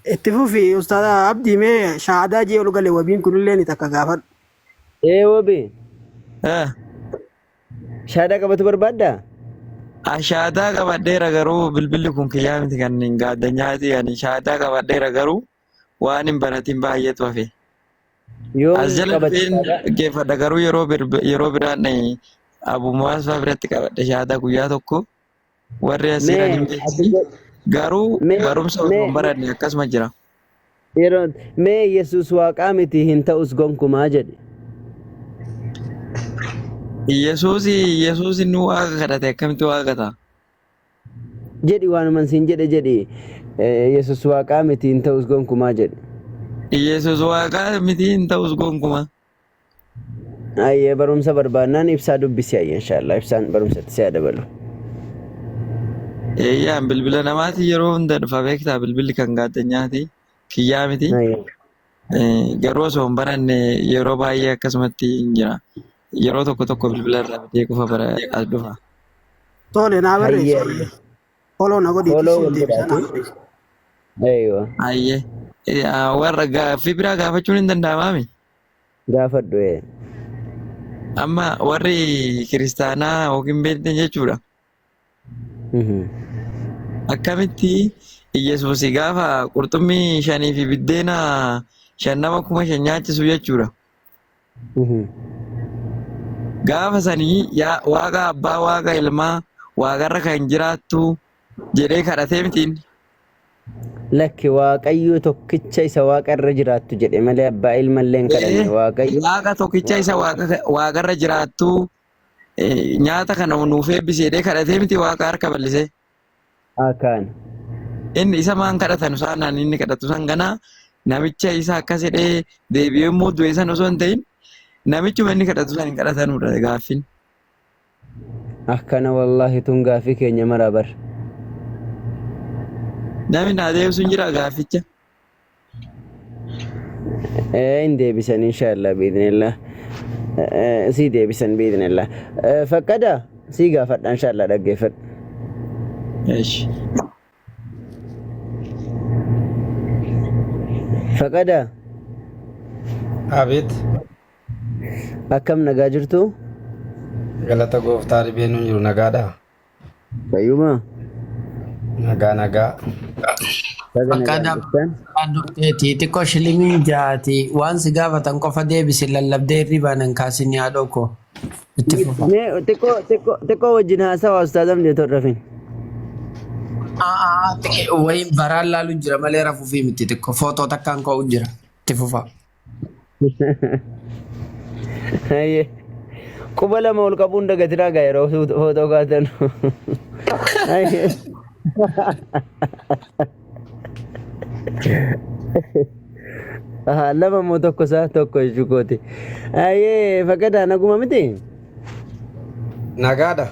اتفوفي أستاذ عبدي ما شهادة جي ولو قال لي وبين كل اللي نتكافل. إيه وبي Ah, شهادة قبض بربادة shahaadaa qabadheera garuu bilbilli kun kiyyaa miti kan hin gaaddanyaati. Ani shahaadaa qabadheera garuu waan hin banatin baay'eetu hafe. As يوم jala قبض dhufeen شهادة dhaggeeffadha garuu yeroo biraan abbummaas fa'aa biratti qabadhe shahaadaa guyyaa tokko warri asiiran hin ما beeksisi. Garuu ما barumsa osoo hin ما baranne akkasuma jira. yeroo mee Yesuus waaqaa miti hin ta'us gonkumaa jedhe. Yesuus inni waaqa kadhate akkamitti waaqa ta'a? Jedhi waanuman siin jedhe jedhi Yesuus waaqaa miti hin ta'us gonkumaa jedhe. Yesuus waaqa miti hin ta'us gonkumaa. Ayyee barumsa barbaannaan ibsaa dubbisi ayya inshaallah ibsaan barumsatti si dabalu. Eeyyaan bilbila namaati yeroo hunda dhufa beektaa bilbilli kan gaaddanyaati kiyyaa miti. Garuu osoo hin baranne yeroo baay'ee akkasumatti hin jira. Yeroo tokko tokko bilbila irraa bitee qofa bara as dhufa. Tole naa barreessi. Hayyee Follow na godhi follow isin wal deebisa naa godhaatu. barreessi. Ayyoo Ayyee warra gaaffii biraa gaafachuun hin danda'amaami. gaafadhu ee. Amma warri kiristaanaa yookiin beektan jechuudha. Akkamitti Yesuus gaafa qurxummii 5 fi biddeena 5,500 nyaachisu jechuudha. Gaafa sanii waaqa abbaa waaqa ilmaa waaqarra kan jiraattu jedhee kadhatee mitiin. Lakki waaqayyo tokkicha isa waaqa irra jiraattu jedhe malee abbaa ilmallee hin kadhanne waaqayyo. Waaqa tokkicha isa waaqarra jiraattu nyaata kana nuuf eebbisee jedhee kadhatee miti waaqa harka bal'isee. Akaan. Inni isa maan kadhatan isaanaan inni kadhatu san ganaa namicha isa akkas jedhee deebi'ee immoo du'e san osoo hin ta'in namichuma inni kadhatu san hin kadhatanudha gaaffiin. Akkana wallaahi tun gaaffii keenya maraa bar. Namni naa deebisuun jira gaafficha. Hin deebisan inshaallah biidnillah. Sii deebisan biidnillah. Fakkada sii gaafadha inshaallah dhaggeeffadhu. Eesh. Fakkada Abid, akkam nagaa jirtu? galata gooftaa dhibeen hin jiru nagaadha. Fayyuma. Nagaa. Fakkada addu'eeti xiqqoo shilimii jaati waan si gaafatan qofa deebisi lallabdee hirribaan hin kaasin yaadoo koo itti fufa. Mee xiqqoo wajjin haasawaa ustaazam deetoo rafin. Wayin baraan laalu jira malee rafuufii miti xiqqoo footoo takkaan ka'u jira itti fufa. Quba lama ol qabuun dagatiraa gaa yeroo footoo kaatan. Lama moo tokko isaa tokko jechuukooti. Fakkada naguma miti? Nagaadha.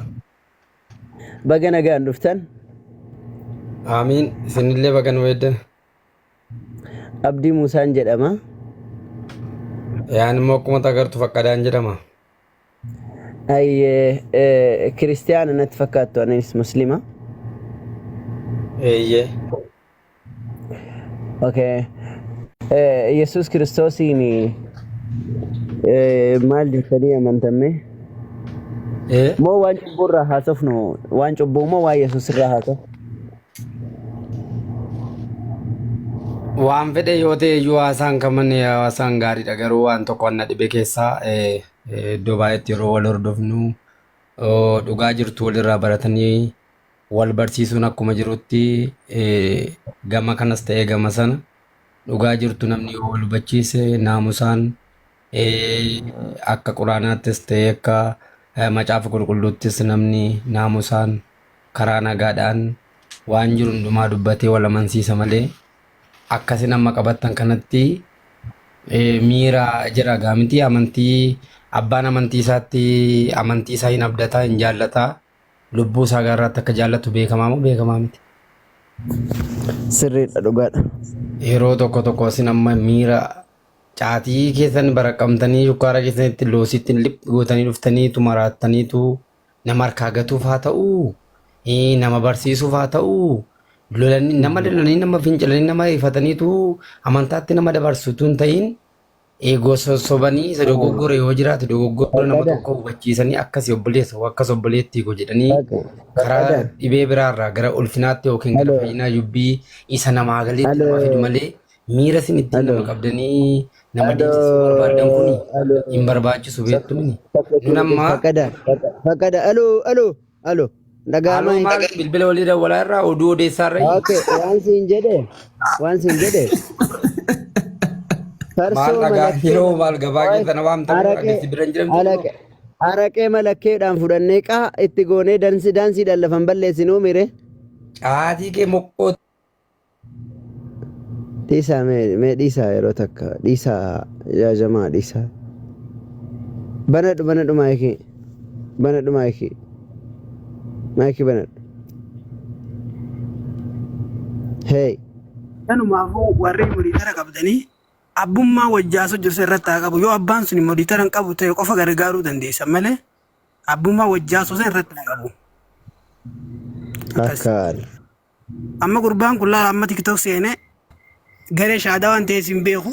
Baga nagaan dhuftan. Amiin. Isinillee baga nu eeddan. Abdii Muusaan jedhama. Yaan immoo akkuma agartu fakkadaan jedhama. Kiristiyaana natti fakkaattu anis muslima. Eeyyee. Okay. Yesus Kiristoosiin maal jettanii amantamme? Moo waan cubbuu irraa haasofnu waan cubbuu moo waan Yesus irraa haasofnu? Waan fedhe yoo ta'e iyyuu haasaan kamanne haasaan gaariidha garuu waan tokko wanna dhibe keessaa iddoo baay'eetti yeroo wal hordofnu dhugaa jirtu walirraa baratanii wal barsiisuun akkuma jirutti gama kanas ta'ee gama sana dhugaa jirtu namni yoo wal hubachiise naamusaan akka quraanaattis ta'ee akka macaafa qulqulluuttis namni naamusaan karaa nagaadhaan waan jiru hundumaa dubbatee wal amansiisa malee akkasin amma qabattan kanatti miira jira gaamiti amantii abbaan amantii isaatti amantii isaa hin abdataa hin jaallataa lubbuu isaa gaarraatti akka jaallatu beekamaa moo beekamaa miti? Sirriidha dhugaadha. Yeroo tokko tokko isin amma miira caatii keessan baraqqamtanii shukkaara keessanitti loositti lip gootanii dhuftaniitu maraattaniitu nama harkaa gatuuf haa ta'uu nama barsiisuuf haa ta'uu lolanii nama fincilanii nama ifataniitu amantaatti nama dabarsutu hin ta'in eegoo sobanii isa dogoggora yoo jiraate dogoggora nama tokko hubachiisanii akkasii obboleessa akkas obboleetti jedhanii karaa dhibee biraarraa gara ulfinaatti yookiin gara fayyinaa jubbii isa namaa galeetti nama fidu malee miira isin ittiin nama qabdanii nama deemsisuu barbaadan kun hin barbaachisu beektu mini. Nun amma fakkada aloo dhagaama hin dhagaama bilbila walii dawwalaa irraa oduu odeessaa irra waan siin jedhe maal dhagaa yeroo maal gabaa keessa nama amtan dhageessi biran jiran araqee malakkeedhaan fudhannee qaa itti goonee daansiidhaan lafan balleessinuu mire caatii kee moqqoo dhiisaa mee dhiisaa yeroo takka dhiisaa jaajamaa dhiisaa banadhu maayikii maayikii banadhu hey kanumaafuu warri muriitara qabdanii abbummaa wajjaasoo jirsa irratti haa qabu yoo abbaan sun muriitara hin qabu ta'e qofa gargaaruu dandeessa malee abbummaa wajjaasoo san irratti haa qabu. Akkaan amma gurbaan kun laala amma tiktok seenee garee shaadaa waan ta'eef hin beeku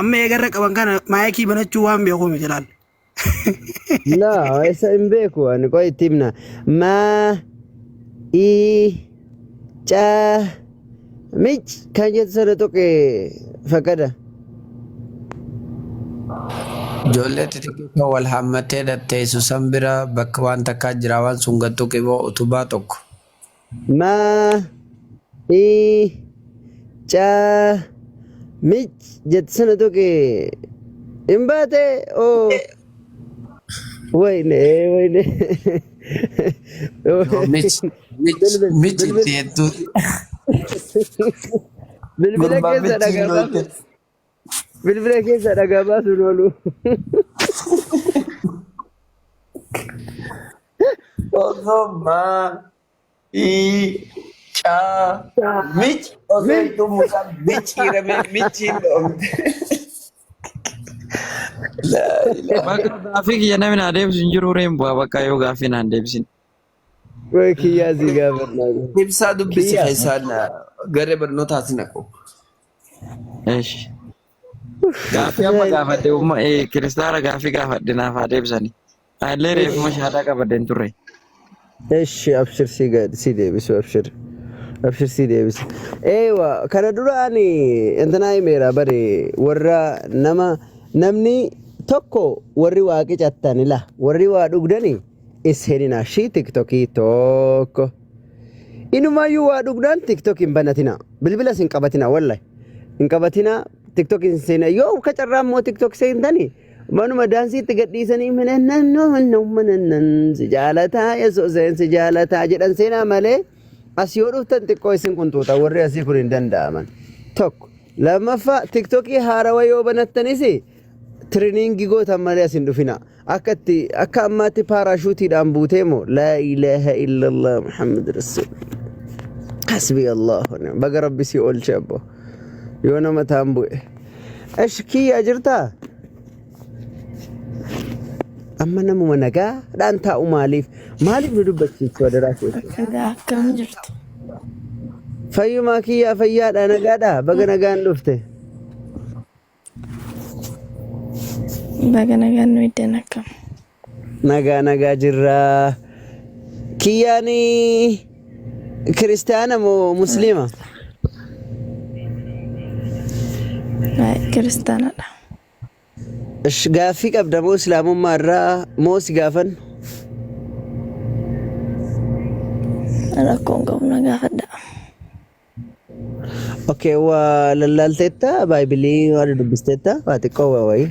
amma eegarra qaban kana maayikii banachuu waan beeku miti laal. No, isa hin beeku ani qoy itti himna maa mich kan jettu sana tuqe fakkada. Ijoollee xixiqqoo wal hammatee datteessu san bira bakka waan takkaa jira waan sun gattu qiboo utubaa tokko. Mich jettu sana tuqe hin baate oo. Wayne. Mich teetu. Bilbila keessa dhagaa baasuun oolu. Osoma mich osoo muka michirame michiidhoom. Bakka gaafii kiyya namni na deebisu hin jiru reen bu'aa bakka yoo gaafii na deebisin. Way kiyyaa si gaafannaa. Ibsaa dubbisi isaan garee barnootaas naqu. Eesh. Gaafii amma gaafadhe kiristaana gaafii gaafadhe naaf haa deebisanii. Illee reefuma shaadaa qabadeen turre. Eesh abshir si deebisu abshir si deebisu. Eewa kana duraan intanaa himeera bare warra namni tokko warri waa qicattanila warri waa dhugdani isheenina shi tiktokii tokko inumayyuu waa dhugdan tiktok hin banatina bilbila sin qabatina wallahi hin qabatina tiktok hin seena yoo kacarraa immoo tiktok seentani manuma daansiitti gadhiisanii manannan si jaalataa yeso seen si jaalataa jedhan seenaa malee as yoo dhuftan xiqqoo isin kuntuuta warri asii kun hin danda'aman tokko lammaffaa tiktokii haarawa yoo banattanis training gootan malee asin dhufina akka ammaatti paaraashuutiidhaan buuteemo laa ilaaha illallah muhammad rasul hasbi allah baga rabbi si oolche abbo yoo nama taan bu'e ashkiyyaa jirtaa amma namuma nagaadhaan taa'u maaliif nu dubbachiisu adaraa keessatti akkam jirtu fayyumaa kiyyaa fayyaadha nagaadha baga nagaan dhufte baga nagaan nu iddeen akkam nagaa jirra kiyyaani kiristaana moo muslima kiristaanadha gaaffii qabda moo islaamummaa irraa moo si gaafan rakkoon qabu na gaafadha. Okay, waa lallaalteetta baayibilii waan dubbisteetta waa xiqqoo waa wayii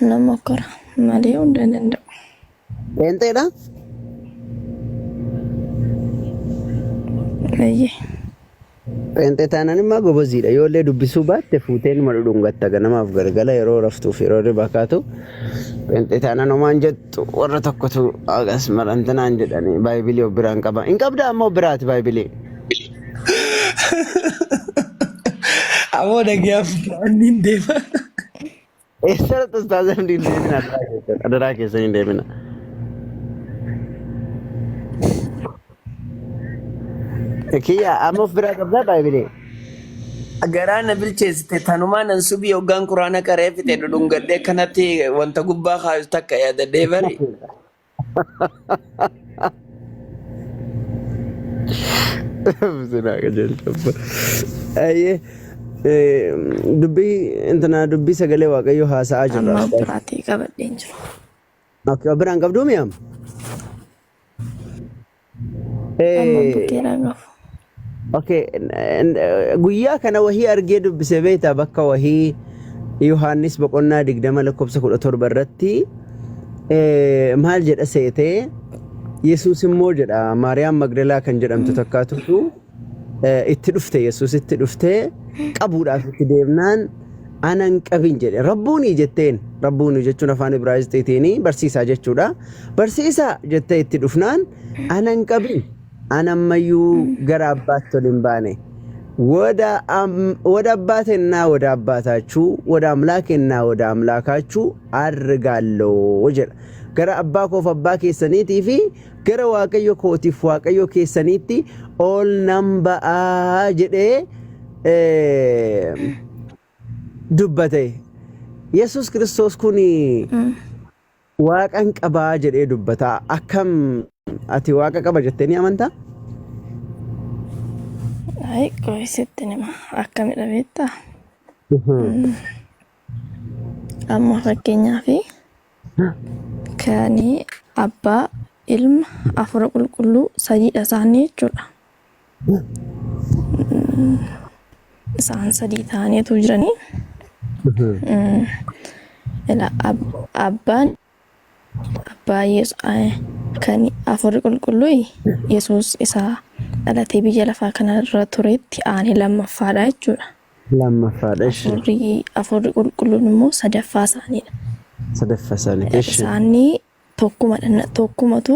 nama kora malee hunda danda'u. Eenteedha? Ayyee. Ente taanaan immoo goboziidha yoollee dubbisuu baatte fuuteen ma dhudhungatta ganamaaf galgala yeroo raftuuf yeroo ribakaatu ente taanaan homaan jettu warra tokkotu agas marantanaan jedhanii baayibilii of biraan qaba hin qabda ammoo biraati baayibilii ammoo dhagyaaf hin deema eessarratti ustaazan hin deemina adaraa keessan hin deemina Kiyya amma of biraa qabdaa Baayibilee. Garaa na bilcheessite tanumaa nan subii hoggaan quraana qaree fite dhudhungadhee kanatti wanta gubbaa kaayu takka yaadadhee bari. Sinaa qajeelcha. Ayyee dubbii intanaa dubbii sagalee waaqayyoo haasa'aa jirra. Amma biraatii qabadheen jiru. Akka biraan qabduu mi'am? Amma bukkeedhaan qabu. Okay, guyyaa kana wahii argee dubbisee beektaa bakka wahii Yohaannis boqonnaa 20:17 irratti maal jedha seetee Yesuus immoo jedha Maariyaam Magdalaa kan jedhamtu takkaatu itti dhufte Yesuus itti dhuftee qabuudhaaf itti deemnaan anan qabin jedhe rabbuuni jetteen rabbuuni jechuun afaan Ibraayisxiitiin barsiisaa jechuudha barsiisaa jettee itti dhufnaan anan qabin anammayyuu gara abbaatti ol hin baane ወደ አባቴና ወደ አባታችሁ ወደ አምላኬና ወደ አምላካችሁ አድርጋለሁ ወጀ ገረ አባ ኮፍ አባ ኬሰኒቲ ፊ ገረ ዋቀዮ ኮቲፍ ዋቀዮ ኬሰኒቲ ኦል ነምበአ ጀዴ ዱበቴ ኢየሱስ ክርስቶስ ኩኒ ዋቀን ቀባ ጀዴ ዱበታ አከም አቲ ዋቀ ቀባ ጀተኒ አመንታ Ay, koisitti nima akkamidha beektaa? Amma fakkeenyaaf kan abbaa ilma afur qulqulluu sadiidha isaanii jechuudha. Isaan sadii ta'aniitu jiranii. Abbaa kan afur qulqulluu Yesuus isaa dhalatee biyya lafaa kanarra turetti aanee lammaffaadha jechuudha. Lammaffaadha jechuudha. Afurri qulqulluun immoo sadaffaa isaaniidha. Sadaffaa isaaniidha. Isaanii tokkumatu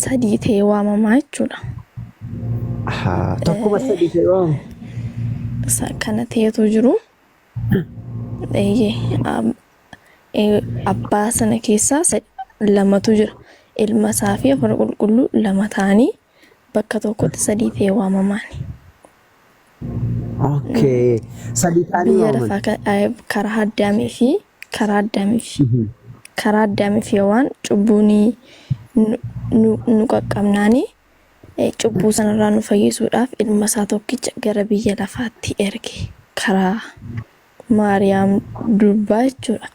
sadii ta'ee waamamaa jechuudha. Tokkuma sadii ta'ee waamamu. Kana ta'etu jiru. Abbaa sana keessaa lamatu jira. Ilma isaa fi afur qulqulluu lama ta'anii bakka tokkotti sadii ta'ee waamamaani. Okay. Sadii ta'anii waamaman. Biyya lafaa karaa addaamii fi waan cubbuun nu qaqqabnaani cubbuu sanarraa nu fayyisuudhaaf ilma isaa tokkicha gara biyya lafaatti erge karaa Maariyaam durbaa jechuudha.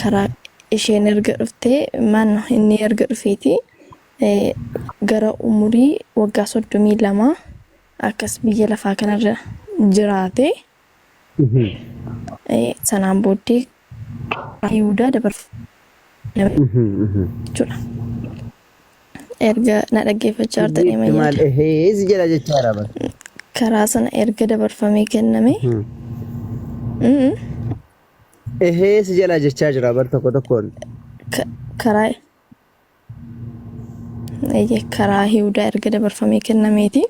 Karaa isheen erga dhuftee inni erga dhufeeti gara umurii waggaa 32 akkas biyya lafaa kanarra jiraate sanaan booddee Yihudaa dabarfame jechuudha. Erga na dhaggeeffachaa jirtanii maal si jala jechaa jira karaa sana erga dabarfamee kenname si jala jechaa jira bar tokkoon karaa Yihudaa erga dabarfamee kennameeti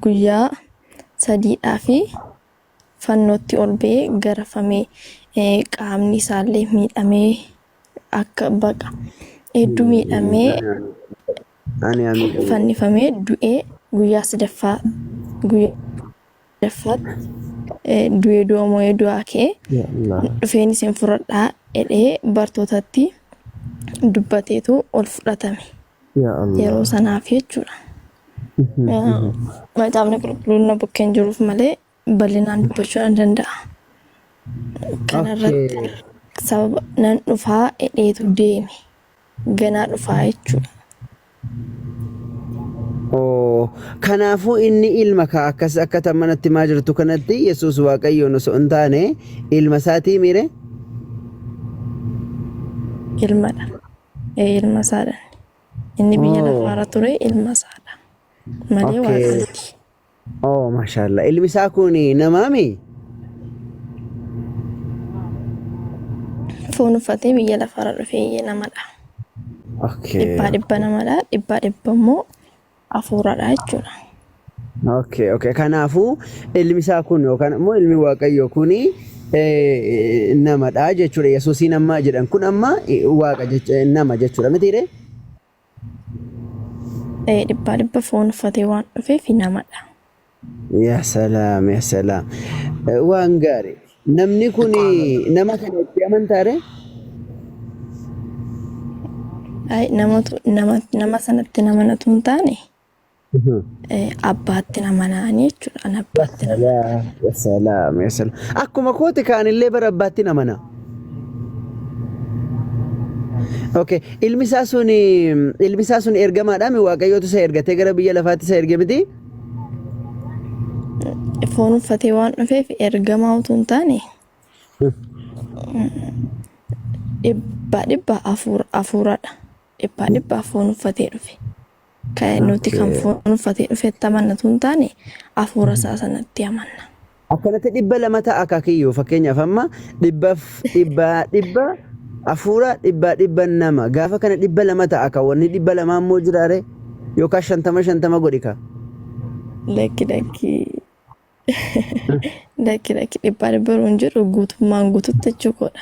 guyyaa sadiidhaa fi fannootti ol ba'ee garafamee qaamni isaallee miidhamee akka baqa hedduu miidhamee fannifamee du'ee guyyaa sadaffaatti du'ee du'amoo du'aa ka'ee dhufeen isin fudhadhaa jedhee bartootatti dubbateetu ol fudhatame yeroo sanaaf jechuudha. Macaafni qulqulluun na bukkeen jiruuf malee bal'inaan dubbachuu hin danda'a. Kanarratti sababa nan dhufaa jedheetu deeme ganaa dhufaa jechuudha. Kanaafuu inni ilma ka akkas akka tamanatti maa jirtu kanatti Yesuus Waaqayyoon osoo hin taane ilma isaatii mire ilmadha. Ilma isaadha. Inni biyya lafaarra ture ilma isaadha. Malee Waaqayyooti. Maashaallah. Ilmi isaa kun namaami? Foon uffatee biyya lafaarra dhufee namadha. Dhibbaa namadha. Dhibbaa immoo hafuuradha jechuudha. Kanaafuu ilmi isaa kun yookaan immoo ilmi Waaqayyoo kun namadha jechuudha. Yesuusiin amma jedhan kun amma waaqa nama jechuudha mitiire? dhibbaa dhibba foon uffatee waan dhufeef namadha. Yaa salaam, yaa salaam. Waan gaarii. Namni kun nama kana itti amantaare? Nama sanatti namanatu hin taane abbaatti namanaanii jechuudha. An abbaatti namana. Yaa salaam, yaa salaam. Akkuma kooti kaanillee bara abbaatti namana. Okay, ilmi isaa sun ergamaadhaan waaqayyootu isa ergatee gara biyya lafaatti isa erge miti? Foon uffatee waan dhufeef ergamaa utuu hin taane dhibba hafuuradha. Dhibba foon uffatee dhufe. Kan nuti kan foon uffatee dhufetti amannatu hin taane hafuura isaa sanatti amanna. Akkanatti 200 ta'a akaakiyyuu fakkeenyaaf amma dhibba hafuura dhibba nama gaafa kana 200 ta'a akka wanni 200 ammoo jiraare yookaan 50 godhi ka. Lakki dhibba ruun jiru guutummaan guututti jechuudha.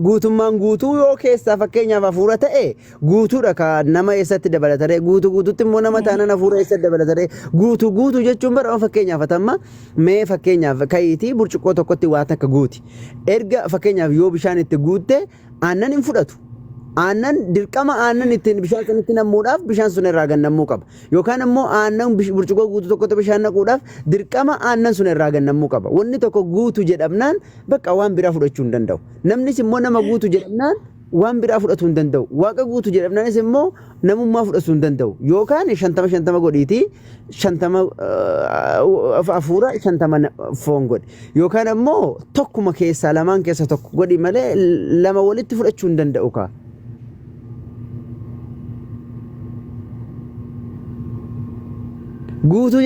Guutummaan guutuu yoo keessaa fakkeenyaaf hafuura ta'e guutuudha ka nama eessatti dabalatare guutuutti immoo nama taanaan hafuura eessatti dabalatare guutuu jechuun bara fakkeenyaaf atamma mee fakkeenyaaf kayitii burcuqqoo tokkotti waa takka guuti erga fakkeenyaaf yoo bishaan itti guutte aannan hin fudhatu aannan dirqama aannan ittiin bishaan sanitti namuudhaaf bishaan sun irraa gannamuu qaba yookaan immoo aannan burcuqqoo guutuu tokkotti bishaan naquudhaaf dirqama aannan sun irraa gannamuu qaba wanni tokko guutu jedhamnaan bakka waan biraa fudhachuu hin danda'u namnis immoo nama guutu jedhamnaan waan biraa fudhachuu hin danda'u waaqa guutu jedhamnaanis immoo namummaa fudhachuu hin danda'u yookaan 50 godhiitii 50 hafuura 50 foon godhi yookaan immoo tokkuma keessaa lamaan keessa tokko godhi malee lama walitti fudhachuu hin danda'u ka. Guutuu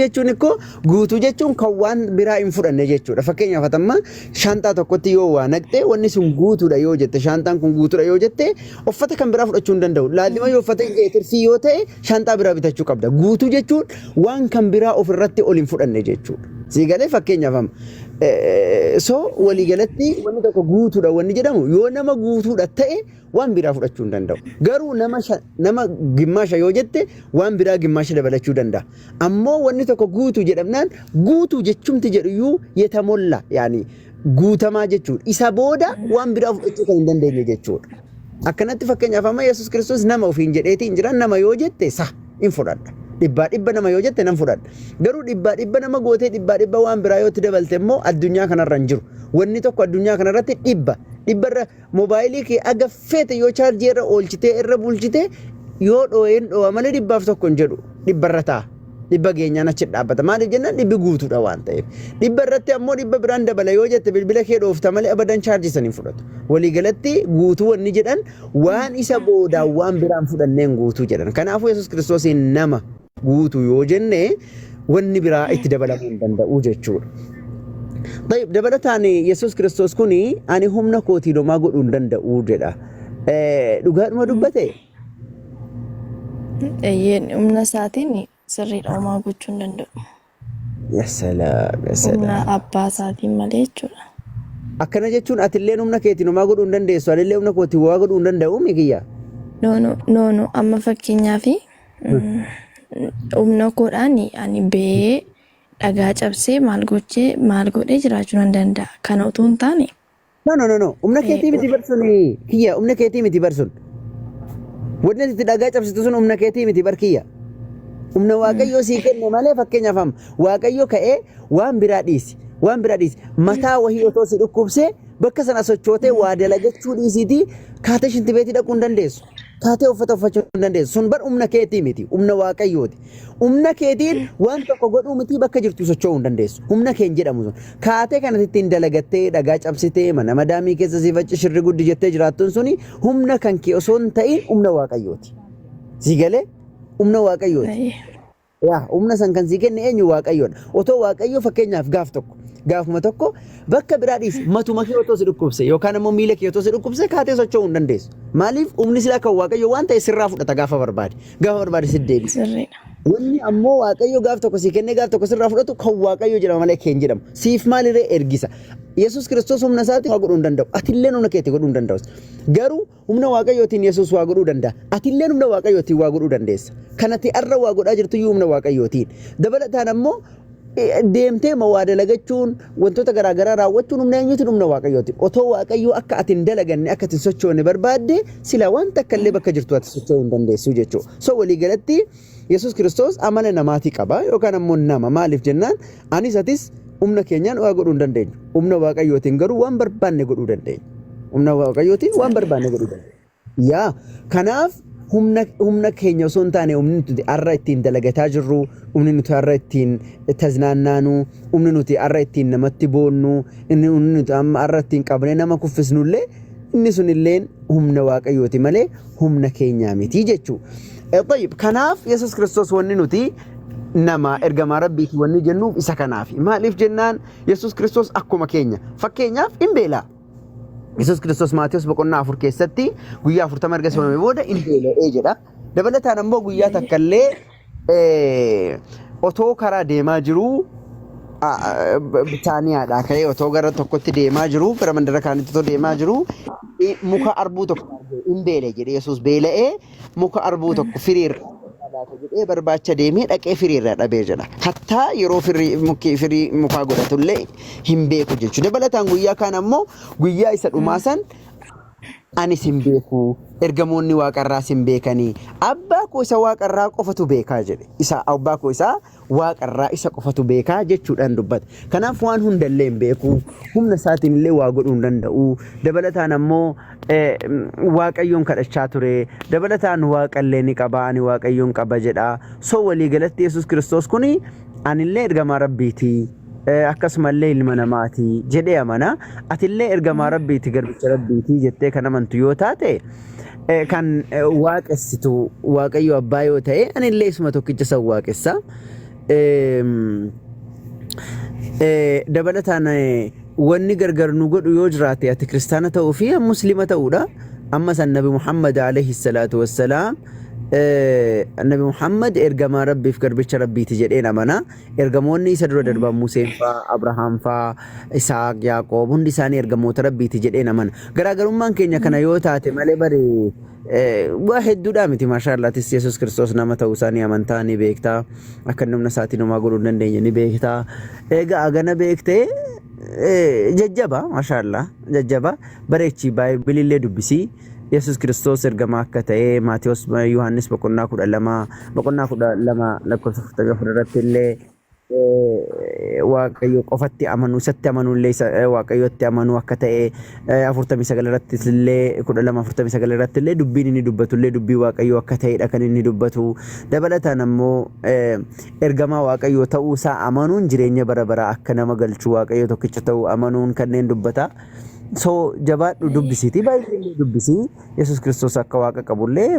jechuun kan waan biraa hin fudhanne jechuudha. Fakkeenyaaf atamma shaantaa tokkotti yoo waa naqxe wanni sun guutuudha yoo jette shaantaan kun guutuudha yoo jette uffata kan biraa fudhachuu hin danda'u. Laallima yoo uffata tirfii yoo ta'e shaantaa biraa bitachuu qabda. Guutuu jechuun waan kan biraa ofirratti ol hin fudhanne jechuudha. Siigalee fakkeenyaaf so waliigalatti wanni tokko guutuudha wanni jedhamu yoo nama guutuudha ta'e waan biraa fudhachuu hin danda'u. Garuu nama gimmaasha yoo jette waan biraa gimmaasha dabalachuu danda'a. Ammoo wanni tokko guutuu jedhamnaan guutuu jechumti jedhu yetamolla yaani guutamaa jechuudha. Isa booda waan biraa fudhachuu kan hin dandeenye jechuudha. Akkanatti fakkeenyaaf amma Yesuus Kiristoos nama ofiin jedheetiin jiran nama yoo jette hin fudhadha. Dhibba nama yoo jette nan fudhadha. Garuu dhibba nama gootee dhibba waan biraa yoo itti dabalte immoo addunyaa kanarra hin jiru. Wanni tokko addunyaa kanarratti dhibbarra moobaayilii kee aga feete yoo chaarjii irra oolchitee irra bulchite yoo dhoo'een dhoo'a malee dhibbaaf tokko hin jedhu dhibbarra ta'a. Dhibba geenyaan achi dhaabbata. Maaliif jennaan dhibbi guutuudha waan ta'eef. Dhibba irratti ammoo dhibba biraan dabala yoo jette bilbila kee dhoofta malee abadan chaarjii san hin fudhatu. Waliigalatti guutuu wanni jedhan waan isa boodaa waan biraan fudhanneen guutuu jedhan. Kanaafuu Yesuus Kiristoosiin nama guutuu yoo jenne wanni biraa itti dabalamuu hin danda'u jechuudha. Dabalataan Yesuus Kiristoos kun ani humna kootiin homaa godhuu hin danda'u jedha. Dhugaadhuma dubbate? Humna isaatiin sirriidha homaa gochuu hin danda'u. Humna abbaa isaatiin malee jechuudha. Akkana jechuun atillee humna keetiin homaa godhuu hin dandeessu anillee humna kootiin waa godhuu hin danda'u mikiyyaa? No amma fakkeenyaaf humna koodhaan ani bee dhagaa cabsee maal godhee jiraachuu nan danda'a. Kana utuu hin taane. No. Humna keetii miti barsun kiyya humna keetii miti barsun. Wanni itti dhagaa cabsitu sun humna keetii miti barkiyya. Humna waaqayyoo sii kenne malee fakkeenyaaf waaqayyo ka'ee waan biraa dhiisi. Mataa wahii otoo si dhukkubsee bakka sana sochootee waa dalagachuu dhiisiitii kaatee shintibeetii dhaquu hin dandeessu. Kaatee uffata uffachuu hin dandeessu. Sun bar humna keetii miti. Humna waaqayyooti. Humna keetiin waan tokko godhuu miti bakka jirtu socho'uu hin dandeessu. Humna keen jedhamu sun. Kaatee kanatti ittiin dalagattee dhagaa cabsitee mana madaamii keessa siifachi shirri guddi jettee jiraattuun suni humna kan kee osoo hin ta'in humna waaqayyooti. Siigalee humna waaqayyooti. Humna san kan sii kenne eenyu waaqayyoodha. Otoo waaqayyoo fakkeenyaaf gaafuma tokko bakka biraa dhiisi matuma kee otoo si dhukkubse yookaan immoo miila kee otoo si dhukkubse kaatee socho'uu hin dandeessu. Maaliif humni sila kan waaqayyo waan ta'e sirraa fudhata gaafa barbaade si deebisa. Wanni ammoo Waaqayyo gaaf tokko si kennee gaaf tokko sirraa fudhatu kan Waaqayyo jedhama malee keen jedhamu. Siif maalirree ergisa? Yesus Kiristoos humna isaatiin waa godhuu hin danda'u. Atillee humna keetii godhuu hin danda'u. Garuu humna Waaqayyootiin Yesus waa godhuu danda'a. Atillee humna Waaqayyootiin waa godhuu dandeessa. Kanatti arra waa godhaa jirtu iyyuu humna Waaqayyootiin. Dabalataan ammoo deemtee mawaada lagachuun wantoota garaagaraa raawwachuun humna eenyuutiin humna Waaqayyooti. Otoo Waaqayyoo akka ati hin dalaganne akka ati hin sochoone barbaadde sila wanta akka illee bakka jirtu ati socho'uu hin dandeessu jechuudha. So walii galatti Yesus Kiristoos amala namaatii qaba yookaan ammoo nama maaliif jennaan anis atis humna keenyaan waa godhuu hin dandeenyu. Humna Waaqayyootiin garuu waan barbaanne godhuu dandeenya. Humna Waaqayyootiin waan barbaanne godhuu dandeenya. Yaa kanaaf humna keenya osoo hin taane humni nuti har'a ittiin dalagataa jirru, humni nuti har'a ittiin taznaannaanu, humni nuti har'a ittiin namatti boonnu, humni nuti amma har'a ittiin qabnee nama kuffisnullee inni sunillee humna Waaqayyooti malee humna keenyaa miti jechuudha. Kanaaf Yesus Kiristoos wanni nuti nama ergamaa rabbiiti wanni jennuuf isa kanaaf. Maaliif jennaan Yesus Kiristoos akkuma keenya fakkeenyaaf hin beelaa. Yesus Kiristoos Maatiyos boqonnaa 4 keessatti guyyaa 40 erga soomame booda hin beela'ee jedha. Dabalataan ammoo guyyaa takkallee otoo karaa deemaa jiru Bitaaniyaadhaa ka'ee otoo gara tokkotti deemaa jiru gara mandara kaanitti otoo deemaa jiru muka arbuu tokko hin beele jedhe Yesus beela'ee muka arbuu tokko firiirra jedhee barbaacha deemee dhaqee firiirra dhabee jedha. Hattaa yeroo firii mukaa godhatullee hin beeku jechuudha. Dabalataan guyyaa kaan ammoo guyyaa isa dhumaasan anis hin beeku ergamoonni waaqarraas hin beekanii abbaa koo isa waaqarraa qofatu beekaa jedhe. Isa abbaa koo isa waaqarraa isa qofatu beekaa jechuudhaan dubbata. Kanaaf waan hundallee hin beeku humna isaatiin illee waa godhuu hin danda'u. Dabalataan ammoo Waaqayyoon kadhachaa ture. Dabalataan Waaqallee ni qaba ani Waaqayyoon qaba jedha. So walii galatti Yesus Kiristoos kuni anillee ergamaa rabbiiti. Akkasumallee ilma namaati jedhee amana. Atillee ergamaa rabbiiti garbicha rabbiiti jettee kan amantu yoo taate kan waaqessitu Waaqayyo abbaa yoo ta'e anillee isuma tokkicha san waaqessa. Dabalataan wanni gargar nu godhu yoo jiraate ati kiristaana ta'uu fi muslima ta'uudha. Amma san Nabi Muhammad alayhi salaatu wassalaam Nabi Muhammad ergamaa rabbiif garbicha rabbiiti jedheen amana. Ergamoonni isa dura darban Museen faa, Abrahaam faa, Isaaq, Yaaqoob hundi isaanii ergamoota rabbiiti jedheen amana. Garaagarummaan keenya kana yoo taate malee bare waa hedduudha miti maashaallah. Tis Yesus Kiristoos nama ta'uu isaanii amantaa ni beektaa. Akka namna isaatiin homaa godhuu hin dandeenye ni beektaa. Egaa agana beektee jajjaba maashaallah jajjaba bareechi baay'ee dubbisii. Yesus Kiristoos ergamaa akka ta'e Maatiyos Yohaannis boqonnaa 12 lakkoofsa 44 irratti illee Waaqayyo qofatti amanuu isatti amanuu illee Waaqayyotti amanuu akka ta'e 49 irratti illee 12:49 irratti illee dubbiin inni dubbatu illee dubbii Waaqayyo akka ta'edha kan inni dubbatu. Dabalataan ammoo ergamaa Waaqayyo ta'uu isaa amanuun jireenya bara baraa akka nama galchuu Waaqayyo tokkicha ta'uu amanuun kanneen dubbata. So jabaadhu dubbisiiti baay'ee dubbisii Yesus Kiristoos akka waaqa qabullee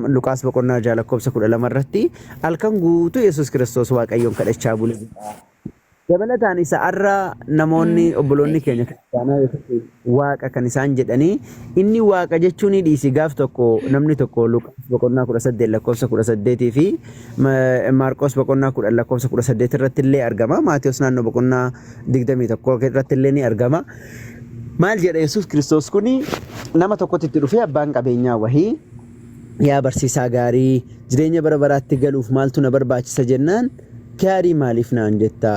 Luqaas boqonnaa 6 lakkoofsa 12 irratti halkan guutuu Yesus Kiristoos Waaqayyoon kadhachaa bule. Dabalataan isa arra namoonni obboloonni keenya kiristaanaa waaqa kan isaan jedhanii inni waaqa jechuun ni dhiisi gaaf tokko namni tokko Luqaas boqonnaa 18 lakkoofsa 18 fi Maarqos boqonnaa 10 lakkoofsa 18 irratti illee argama. Maatiyos naannoo boqonnaa 21 irratti illee ni argama. Maal jedha Yesus Kiristoos kuni nama tokkotti itti dhufee abbaan qabeenyaa wahii yaa barsiisaa gaarii jireenya bara baraatti galuuf maaltu na barbaachisa jennaan gaarii maaliif naan jetta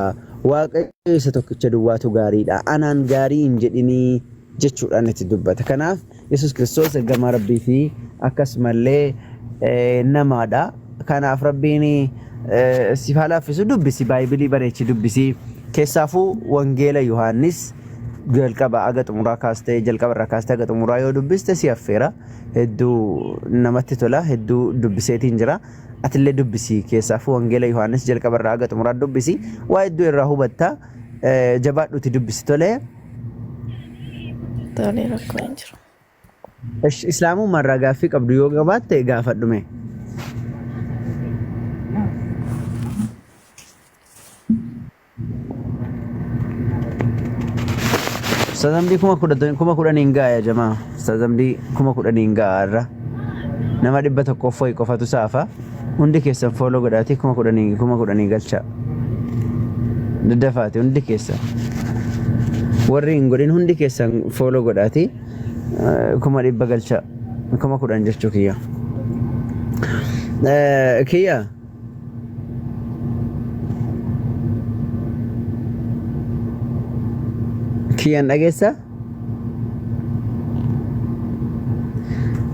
Waaqayyo isa tokkicha duwwaatu gaariidha anaan gaarii hin jedhinii jechuudhaan itti dubbata. Kanaaf Yesus Kiristoos ergamaa rabbii fi akkasumallee namaadha. Kanaaf rabbiin si haalaffisu dubbisi baay'ibilii bareechi dubbisi keessaafuu wangeela Yohaannis jalqaba aga xumuraa kaastee jalqaba irraa kaastee aga xumuraa yoo dubbiste si affeera hedduu namatti tola hedduu dubbiseetiin jira. Atillee dubbisi keessaafuu wangeela Yohaannis jalqaba irraa aga xumuraa dubbisi waa hedduu irraa hubatta jabaadhuti dubbisi tolee. Tolee rakkoo hin jiru. Islaamummaa irraa gaaffii qabdu yoo qabaatte gaafadhume. Sazamdi kuma kudhan hingaa ya jamaa. Sazamdi kuma kudhan hingaa irra. nama 100 foyi qofatu saafa hundi keessan follow godhaati 10,000 galcha daddafaati hundi keessan warri hin godhin hundi keessan follow godhaati 100 galcha 10,000 jechuu kiyya kiyya kiyyan dhageessa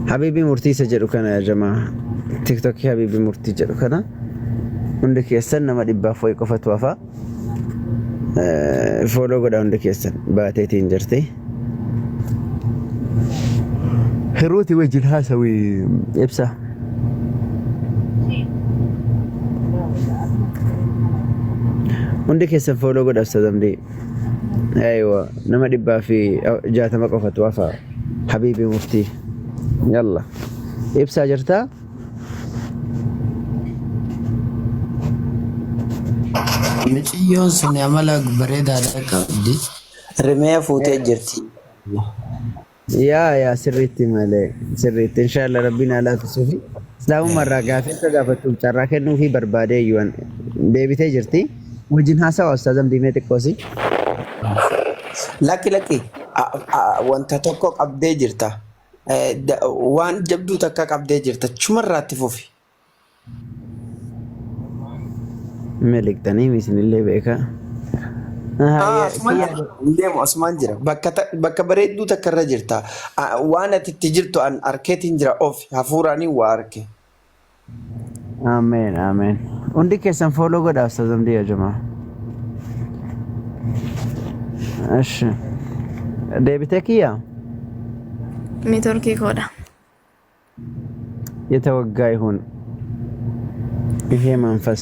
Habibi murtii isa jedhu kana jamaa TikTok Habibi murtii jedhu kana hundi keessan nama 100 foyi qofatu hafa follow godha hundi keessan baateetiin jirti Hiruuti wajjin haasawi ibsa hundi keessan follow godha sabdamdi aywa nama 160 qofatu hafa Habibi murtii يلا ابسا جرتا Miciyyoon sun amala bareedaadha qabdi. Rimee fuutee jirti. يا سريتي مالي سريتي ان شاء الله ربنا لا تسوفي سلام مرة قافل تقافتو ترى كأنه في بربادة يوان بيبي تجرتي وجنها سوا استاذم ديمتك كوسي Lakki wanta tokko qabdee jirta. Waan jabduu takka qabdee jirta. Chumarraatti fufi. ملك تاني مثل اللي بيكا Deemu asumaan jira. Bakka bareedduu takka irra jirta. Waan ati itti jirtu an arkeetiin jira of hafuuraanii waa arke. آمين آمين وندي كيسان فولو قد أستاذم دي يا جماعة ايش ديبتك يا نتوركي كودا يتوقعي هون ይሄ መንፈስ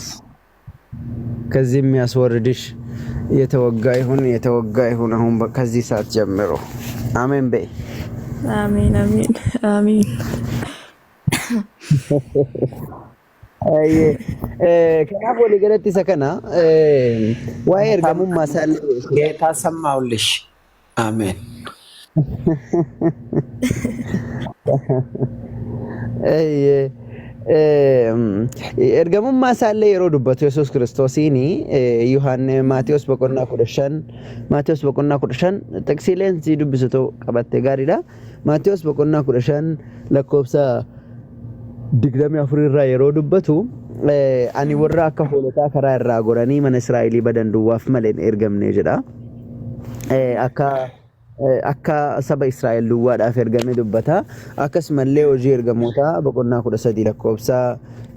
ከዚህ የሚያስወርድሽ የተወጋ ይሁን አሁን ከዚህ ሰዓት ጀምሮ አሜን በይ آمين آمين آمين አይ ከናፍ ወሊ ገለቲ ሰከና ዋይ እርገሙ ማሳል ጌታ ሰማውልሽ። አሜን አይ ergamun maasallee yeroo dubbatu Yesuus Kiristoosiin Yohaanne Maatiyos boqonnaa 15 taksiileen si dubbisitu qabatte gaariidha. Maatiyos boqonnaa 15 lakkoofsa 24 irraa yeroo dubbatu ani warra akka hoolotaa karaa irraa goranii mana Israa'elii badan duwwaaf malee ergamne jedha. Akka saba Israa'el duwwaadhaaf ergamee dubbata. Akkasumallee hojii ergamoota boqonnaa 13 lakkoofsa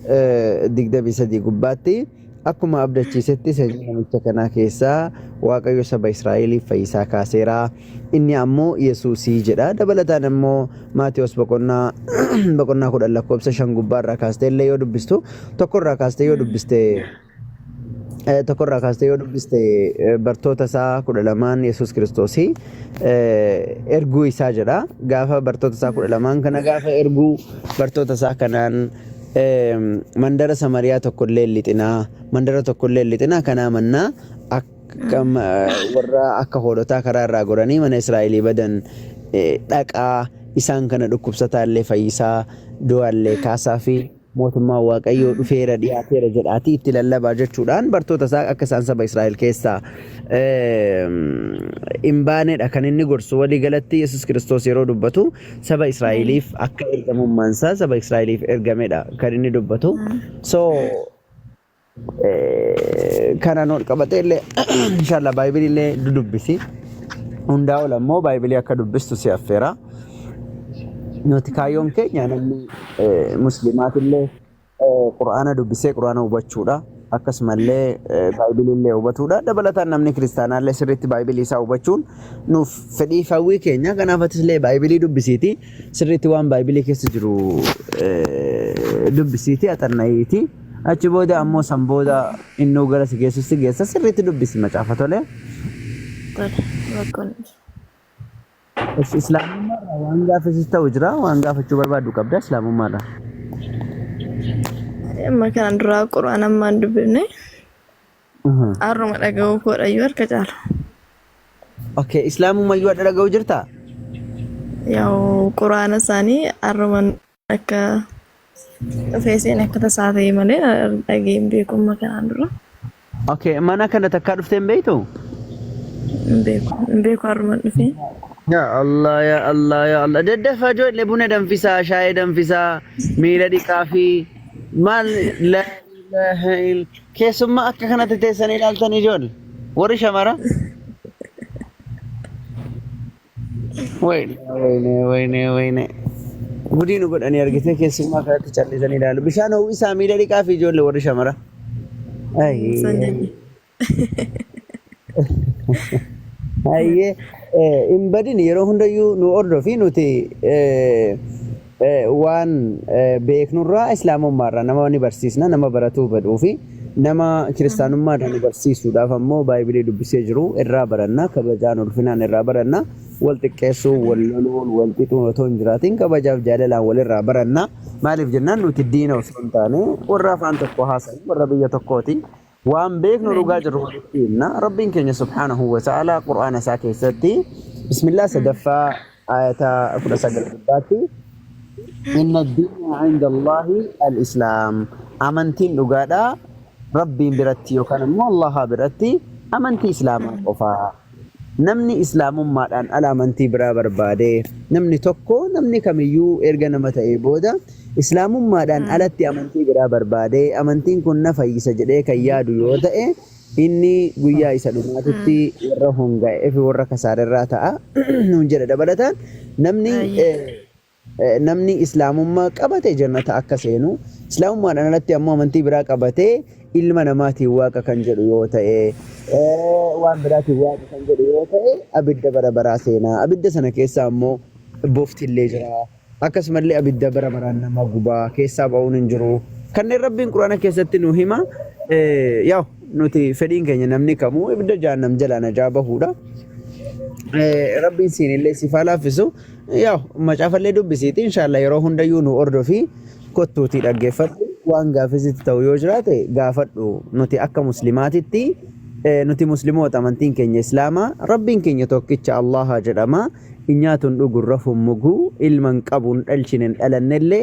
23 gubbaatti akkuma abdachiisetti sanyii namicha kanaa keessaa Waaqayyo saba Israa'eliif fayyisaa kaaseera. Inni ammoo Yesuusii jedha. Dabalataan ammoo Maatiyos boqonnaa 10 lakkoofsa 5 gubbaarraa kaastee illee yoo dubbistu tokkorraa kaastee yoo dubbiste bartoota isaa 12 Yesuus Kiristoosii erguu isaa jedha. Gaafa bartoota isaa 12 kana gaafa erguu bartoota isaa kanaan mandara Samariyaa tokkollee lixinaa kanaa mannaa warra akka hoolotaa karaa irraa goranii mana Israa'elii badan dhaqaa isaan kana dhukkubsataallee fayyisaa du'aallee kaasaa fi mootummaa Waaqayyoo dhufeera dhiyaateera jedhaati itti lallabaa jechuudhaan bartoota isaa akka isaan saba Israa'el keessaa imbaanedha kan inni gorsu. Walii galatti Yesuus Kiristoos yeroo dubbatu saba Israa'eliif akka ergamummaan isaa saba Israa'eliif ergamedha kan inni dubbatu. So kanaan ol qabatee illee inshallah Baayibilii illee dubbisi. Hundaa ol ammoo Baayibilii akka dubbistu si affeera. Nuti kaayyoon keenya namni musliimaatillee quraana dubbisee quraana hubachuudha. Akkasumallee Baayibilii hubatuudha. Dabalataan namni kiristaanaallee sirriitti Baayibilii isaa hubachuun nuuf fedhii hawwii keenya. Kanaafatillee Baayibilii dubbisiiti. Sirriitti waan Baayibilii keessa jiru dubbisiiti axanna'iiti. Achi booda ammoo san booda innuu gara si geessutti geessa sirriitti dubbisi macaafa tolee. Islaamummaarraa waan gaafachuu ta'u jira waan gaafachuu barbaadu qabda Islaamummaarraa. Amma kanaan duraa quraana ammaan dubbifne har'uma dhaga'uu koodhayyuu harka caala. Okay, Islaamummayyuu dhaga'uu jirtaa? Yaa'u quraana isaanii har'uma akka Feeseen akka tasaa ta'e malee dhageen beekumma kanaan dura Okay, mana kana takkaa dhuftee hin beektu? hin beeku har'uma dhufee. Ya Allah, ya Allah, ya Allah. Daddafa ijoollee buna danfisaa, shaayii danfisaa, miila dhiqaa fi maal la ilaha keessummaa akka kanatti teessanii ilaaltan ijoollee. Warri shamara? Wayne. Gudii nu godhanii argitee keessummaa kanatti callisanii ilaalu. Bishaan ho'isaa miila dhiqaa fi ijoollee warri shamara. Hayyee hin badin yeroo hundayyuu nu hordofi nuti waan beeknurraa islaamummaarraa nama ni barsiisna nama baratuu baduu fi nama kiristaanummaadhaan nu barsiisuudhaaf ammoo baayibilii dubbisee jiru irraa baranna kabajaan ulfinaan irraa baranna wal xiqqeessuu wal loluun wal xixuun otoo hin jiraatin kabajaaf jaalalaan walirraa baranna maaliif jennaan nuti diina osoo hin taane warra afaan tokko haasawu warra biyya tokkooti. وان بيك نروجا جرّبنا ربين كن سبحانه وتعالى قرآن ساكيستي بسم الله سدفا آية أقول سجل باتي إن الدين عند الله الإسلام أمنتين نجادا ربي برتي وكان مو الله برتي أمنتي إسلام وفا نمني إسلام ما أن ألا أمنتي برابر بعده نمني توكو نمني كميو إرجعنا متى إبودا إسلام ما دان ألتي أمنتي برابر بعده أمنتين كنا في سجدة كيادو يودا إني قويا يسألوناتي ورهم جاي في ورك سار الراتة نونجر دبلتان نمني إسلام ما كبته جنة أكسينو إسلام ما دان ألتي أمو أمنتي برا كبته ilma namaati waaqa kan jedhu yoo ta'e waan biraati waaqa kan jedhu yoo ta'e abidda bara baraa seenaa abidda sana keessa ammoo booftillee jira akkasumallee abidda bara baraan nama gubaa keessaa ba'uun hin jiru kanneen rabbiin quraana keessatti nu hima yaa nuti fedhiin keenya namni kamuu abidda jahannam jalaa najaa bahuudha rabbiin siinillee sifaa laaffisu yaa macaafallee dubbisiiti inshaallah yeroo hundayyuu nu hordofi kottuutii dhaggeeffadhu waan gaafisitti ta'u yoo jiraate gaafadhu nuti akka muslimaatitti nuti muslimoota amantiin keenya islaamaa rabbiin keenya tokkicha allaha jedhama inyaatun dhugurra fummugu ilman qabuun dhalchinen dhalannellee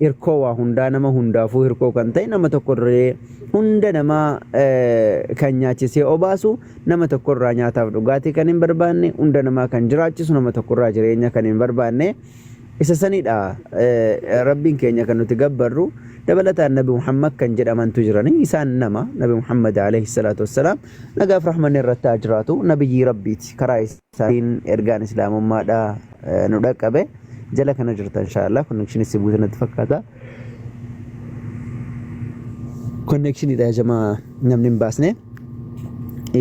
hirkoo waa hundaa nama hundaafuu hirkoo kan ta'e nama tokkorree hunda nama kan nyaachisee obaasu nama tokkorraa nyaataaf dhugaatii kan hin barbaanne hunda namaa kan jiraachisu nama tokkorraa jireenya kan hin barbaanne isa sanidha rabbiin keenya kan nuti gabbarru dabalataan nabi muhammad kan jedhamantu jirani isaan nama nabi muhammad alayhi salatu wassalam nagaaf rahmanni irratti ajraatu nabiyyi rabbiiti karaa isaatiin ergaan islaamummaadha nu dhaqqabe jala kana jirta inshallah connection si buutanatti fakkaata connection ida jamaa namni hin baasne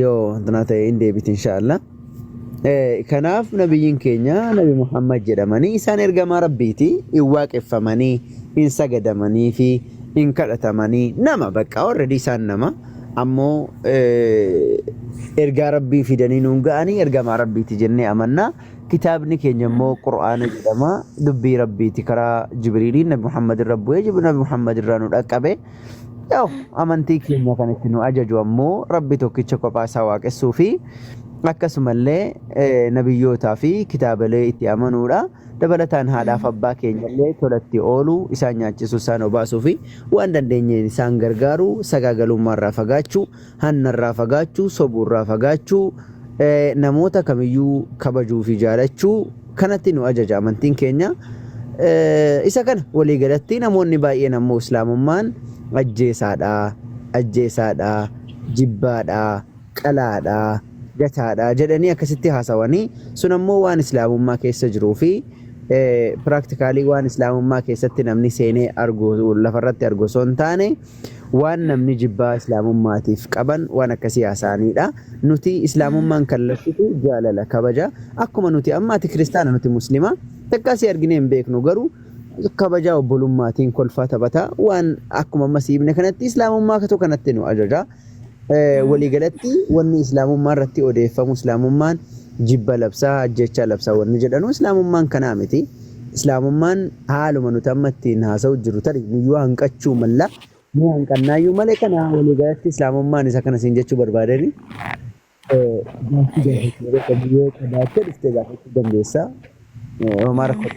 yoo danata indeebit inshallah kanaaf nabiyyiin keenya nabi muhammad jedhamanii isaan ergamaa rabbiiti in waaqeffamanii in sagadamanii fi in kadhatamanii nama bakka already isaan nama ammoo ergaa rabbii fidanii nuun ga'anii ergamaa rabbiiti jennee amanna kitaabni keenya immoo qur'aana jedhama dubbii rabbiiti karaa jibriiliin nabi muhammad irra bu'ee nabi muhammad irraa nu dhaqqabe yaw amantii keenya kan itti nu ajaju ammoo rabbi tokkicha kophaa isaa waaqessuu fi akkasumallee nabiyyootaa fi kitaabalee itti amanuudha dabalataan haadhaaf abbaa keenyallee tolatti oolu isaan nyaachisu isaan obaasuu fi waan dandeenyeen isaan gargaaru sagaagalummaarraa fagaachuu hannarraa fagaachuu sobuurraa fagaachuu namoota kamiyyuu kabajuu fi jaalachuu kanatti nu ajaja amantiin keenya isa kana walii galatti namoonni baay'een ammoo islaamummaan ajjeesaadha jibbaadha qalaadha gataadha jedhanii akkasitti haasawanii sun ammoo waan islaamummaa keessa jiruu fi practically waan islaamummaa keessatti namni seenee argu lafarratti argu son taane waan namni jibbaa islaamummaatiif qaban waan akkasii haasaaniidha nuti islaamummaan kallattitu jaalala kabaja akkuma nuti ammaati kiristaana nuti muslima takkaasii arginee hin beeknu garuu kabaja obbolummaatiin kolfaa taphataa waan akkuma masiibne kanatti islaamummaa katoo kanatti nu ajaja waliigalatti wanni islaamummaa irratti odeeffamu islaamummaan jibba labsaa ajjechaa labsaa wanni jedhanu islaamummaan kanaa miti islaamummaan haaluma nuti amma ittiin haasa'u jiru tari nuyyuu hanqachuu malla nu hanqannaayyuu malee kana waliigalatti islaamummaan isa kana siin jechuu barbaadani gaafii dhuftee gaafachuu dandeessaa homaa rakkoo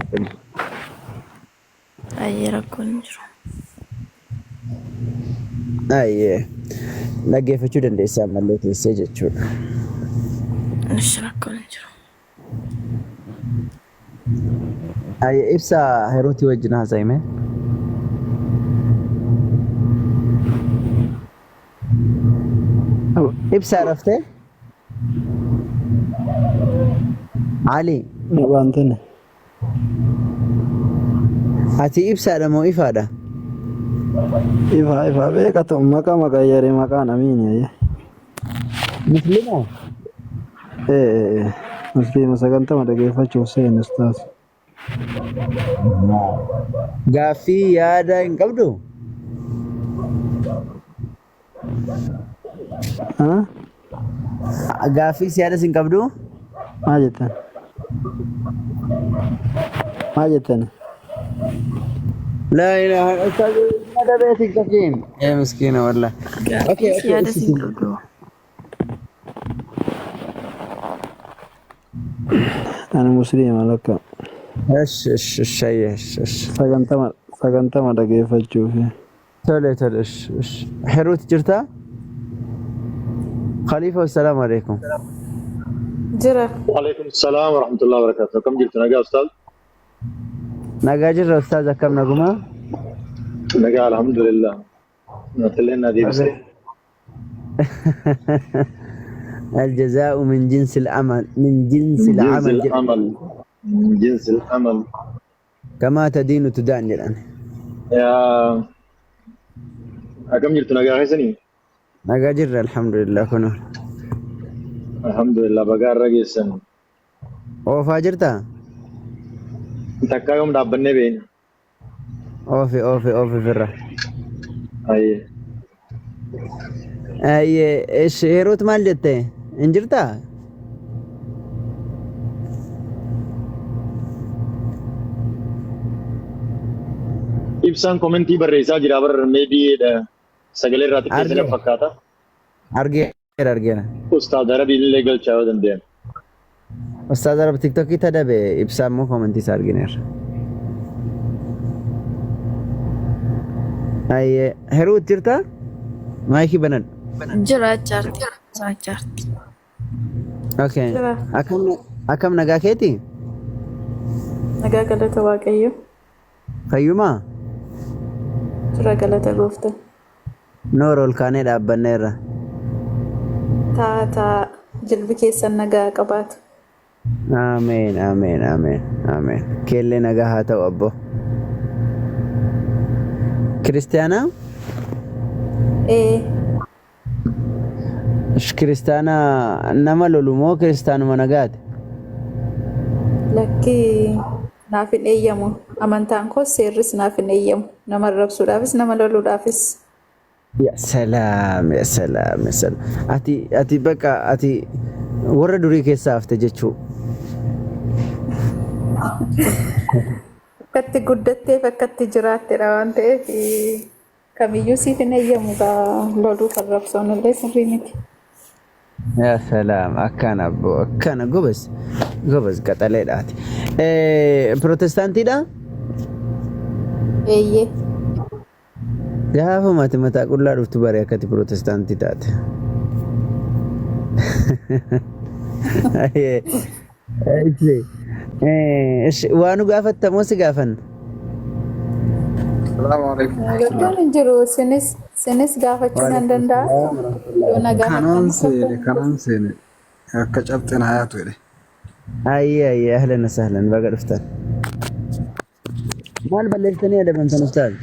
Ayyee rakkoon hin jiru. Ayyee dhaggeeffachuu dandeessaa ammallee teessee jechuudha. Ishi rakkoon hin jiru. Ayyee ibsaa Heerootii wajjin haasa'ime. Ibsaa raftee? Ali. Wantana. Ati ibsaadha moo ifaadha? Ifa beekatu maqaa yeree maqaan amiini. Muslima? Muslima sagantama dhaggeeffachuuf seen ustaas. Gaaffii yaada hin qabdu? Gaaffii yaada hin qabdu? Maal jettan? لا إله إلا الله هذا بيتك كفين يا مسكينة والله أوكي yaada siin qabdu. أنا مسلم لك. ايش sagantama dhaggeeffachuuf. تولي ايش حروت جرتا خليفة والسلام عليكم. جرى. وعليكم السلام ورحمة الله وبركاته. كم جبت نجا أستاذ؟ نجا جرى أستاذ كم نجوما؟ نجا الحمد لله. نتلنا دي بس. الجزاء من جنس العمل من جنس العمل كما تدين تدان الآن. يا كم جبت نجا حسني؟ نجا جرى الحمد لله كنور. الحمد لله بقار رجيسن. أو فاجرتا؟ تكا يوم دابني بين. أوفي فرة. أي إيش هيروت مال جتة؟ إنجرتا؟ إبسان كومنتي بريسا جرابر maybe سجل رات كيسنا فكاتا. أرجع. أستاذ عربي legal چاو دندين. أستاذ عرب تيك توك كده ده إبسام مو كومنتي سارجينير. أيه هيروت جرتا؟ ما يكي بند. Jira jaarti. Okay. Akam nagaa keeti? Nagaa galata Waaqayyo. Fayyumaa? Jira galata goofta. Noor ol kaanee dhaabbanneerra. Taa jilbi keessan nagaa qabaatu. Ameen. Keellee nagaa haa ta'u abbo. Kiristaanaa? Kiristaana nama lolu moo kiristaanuma nagaati? Lakki naaf hin eeyyamu. Amantaan koo seerris naaf hin eeyyamu. Nama rabsuudhaafis nama loluudhaafis. Ya salaam. Ati bakka ati warra durii keessaa hafte jechuu. Akkatti guddattee akkatti jiraattedha waan ta'eef kamiyyuu siif hin eeyyamu loluu kan rabsoon illee sirrii miti. Ya salaam akkana gobas qaxaleedhaati. Protestaantiidha? Eeyyee. Gaafa mati mataa qullaa dhuftu bare akkati protestaantii taate. Waan nu gaafattamoo si gaafanna? Salaamu alaikum. Rakkoon hin jiru sinis gaafachuu nan danda'a. Kanaan seene akka cabxeen hayaatu jedhe. Ayye ahlan sahlan baga dhuftan. Maal balleessanii adabamtan ustaaz?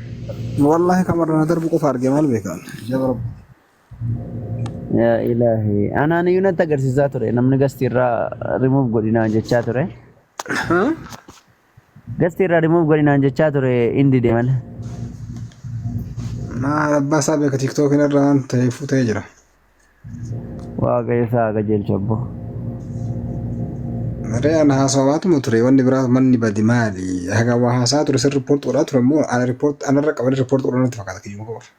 Wallahi kamarana darbu qofa arge maal beekan. Jabra. Ya ilaahi anaan iyyuu natti agarsiisaa ture namni gastii irraa remove godhinaan jechaa ture. Gastii irraa remove godhinaan jechaa ture indi deeman. Maal abbaa isaa beeka TikTok irraa waan ta'e futee jira. Waaqayyo isaa qajeelchu abbo. Re'aan haasawaatu ture wanni biraa manni badi maali? Haga waa haasaa ture sir report godhaa ture immoo anarra qabanii report godhan natti fakkaata kiyyuu qofa.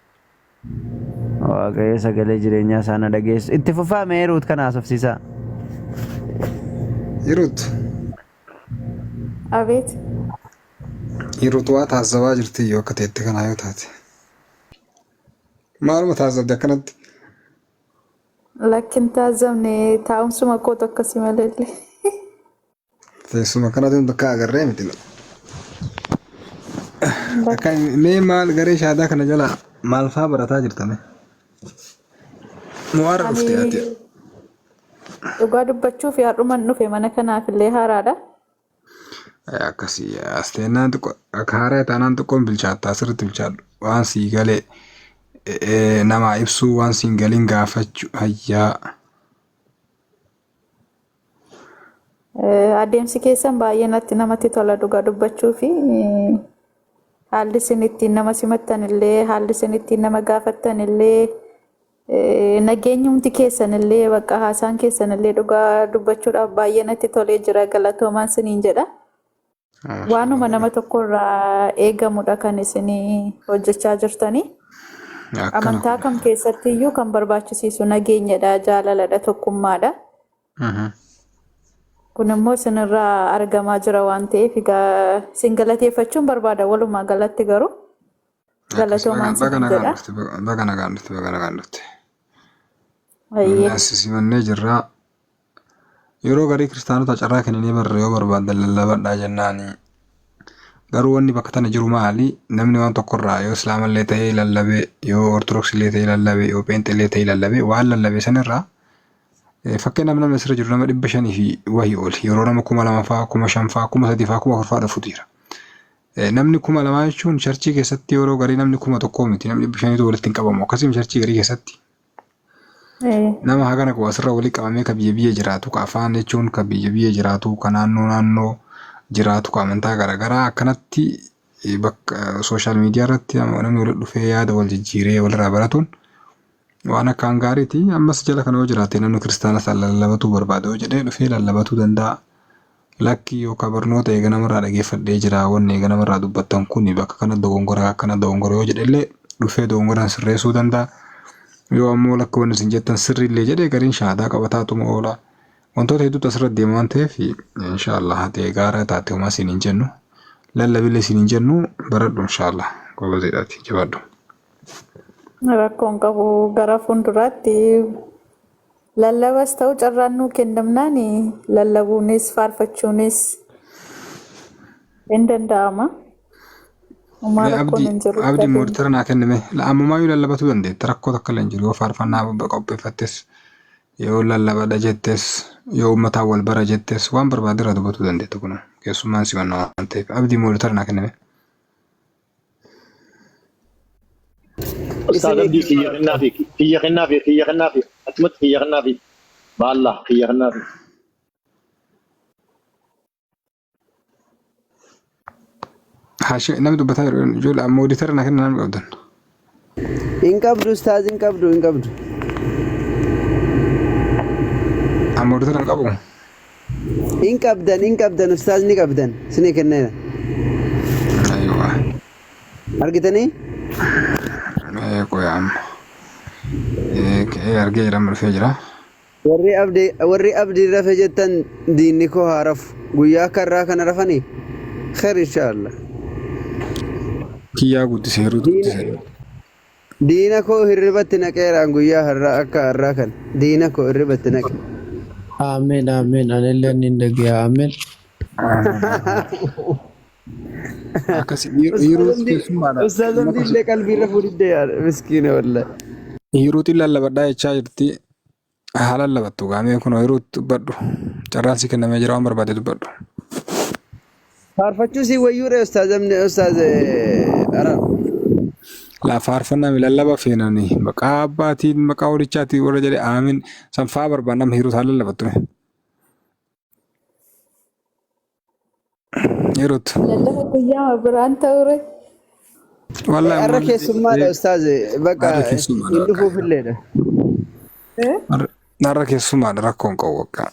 Waaqayyo sagalee jireenyaa isaa na dhageessu. Itti fufaa mee Hiruut kana haasofsiisaa? Hiruut. Abeet. Yeroo taasifaa jirti yoo akka teetti kanaa yoo taate. Maaluma taasifte akkanatti? Lakkin taasifne taa'umsuma kootu akkasii malee. Teessuma kanatti hundi akka agarree miti. Mee maal garee shaadaa kana jala maal fa'aa barataa jirtame? Muwaara dhuftee ati? Dhugaa dubbachuuf yaadhuman dhufe mana kanaaf illee haaraadha. Akkasii asteenaan xiqqoo akka haaraa taanaan xiqqoon bilchaata asirratti bilchaadhu waan sii galee namaa ibsuu waan siin galiin gaafachuu hayyaa. Adeemsi keessan baay'ee natti namatti tola dhugaa dubbachuu fi haalli isin ittiin nama simattan illee haalli isin ittiin nama gaafattan illee nageenyumti keessan illee bakka haasaan keessan illee dhugaa dubbachuudhaaf baay'ee natti tolee jira galatoomaan siniin jedha. Waanuma nama tokkorraa eegamudha kan isin hojjechaa jirtanii. Amantaa kam keessatti iyyuu kan barbaachisiisu nageenyadha, jaalaladha, tokkummaadha. Kun immoo isinirraa argamaa jira waan ta'eef egaa isin galateeffachuun barbaada walumaa galatti garuu galatoomaan siniin jedha. Baga nagaan dhufte. Simannee jirraa. Yeroo garii kiristaanota carraa kennanii barre yoo barbaadan lallabadhaa jennaani. Garuu wanni bakka tana jiru maali? Namni waan tokkorraa yoo islaamallee ta'ee lallabee, yoo ortodoksiillee ta'ee lallabee, yoo pheenxillee ta'ee lallabee waan lallabee sanirraa fakkeenyaaf namni asirra jiru nama 500 fi wahii oli. Yeroo nama 2,000 fa'aa, 5,000 fa'aa, 3,000 fa'aa, 4,000 fa'aa dhufuutu jira. Namni 2,000 jechuun charchii keessatti yeroo garii namni 1,000 miti. Namni 500 walitti hin qabamu. Akkasuma charchii garii keessatti. Nama hagana kuwa asirra walii qabamee ka biyya jiraatu ka afaan jechuun ka biyya jiraatu ka naannoo jiraatu ka amantaa garaagaraa akkanatti bakka sooshaal miidiyaa irratti namni walitti dhufee yaada wal jijjiiree walirraa baratuun waan akkaan gaariiti. Ammas jala kana yoo jiraate namni kiristaana lallabatuu barbaade yoo jedhee dhufee lallabatuu danda'a. Lakkii yookaan barnoota eega namarraa dhageeffadhee jira wanni eega namarraa dubbattan kun bakka kana dogongora yoo jedhellee dhufee dogongoraan sirreessuu danda'a. Yoo ammoo lakka wanni isin jettan sirriillee jedhee gariin shaadaa qabataatuma oola. Wantoota hedduutu asirratti deema waan ta'eef inshaallah hatee gaara taate homaa isin hin jennu. Lallabillee isin hin jennu baradhu inshaallah gobateedhaati jabaadhu. Rakkoon qabu gara fuulduraatti lallabas ta'u carraan nuu kennamnaan lallabuunis faarfachuunis hin danda'ama. Abdii mootara naa kenname ammumayyuu lallabatu dandeetta rakkoo takka illee hin jiru yoo faarfannaa qopheeffattes yoo lallabadha jettes yoo uummataan wal bara jettes waan barbaadirra dubbatu dandeetta kun keessummaan simannaa waan ta'eef abdii mootara naa kenname. Ustaz Abdii xiyya kennaafi achumatti xiyya kennaafi baallah xiyya kennaafi. Namni dubbataa jiru ijoollee amma ooditara na kenna namni qabdan. Hin qabdu ustaaz hin qabdu. Amma ooditara hin qabu. Hin qabdan ustaaz ni qabdan isinii kenneera. Ayiwa. Argitanii? Qoyaa amma. Argee jira dhufee jira. Warri abdii rafe jettan diinni koo haa rafu guyyaa akka irraa kana rafanii kheer inshaallah. Kiyyaa guddisee ruutu. Diina koo hirribatti naqeeraan guyyaa har'aa akka har'aa kan diina koo hirribatti naqe. Ameen anillee ni dhagee ameen. Ustaaz Abdiillee qalbiirra fuudhidde yaada miskiina wallahi. Hiruutiin lallabadhaa jechaa jirti. Haala lallabattu gaamee kun hiruutti dubbadhu. Carraan si kennamee jira waan barbaade dubbadhu. Faarfachuu si wayyuudha ustaaz Arab. La faarfannaa lallaba feenanii maqaa abbaatiin maqaa horichaatiin warra jedhe aamin sanfaa barbaannama hiruut haala lallabattu. Hiruut. Lallaba guyyaa biraan ta'ure. Wallahi arra keessummaadha ustaaz bakka hin dhufuufilleedha. Narra keessummaadha rakkoon qabu bakka.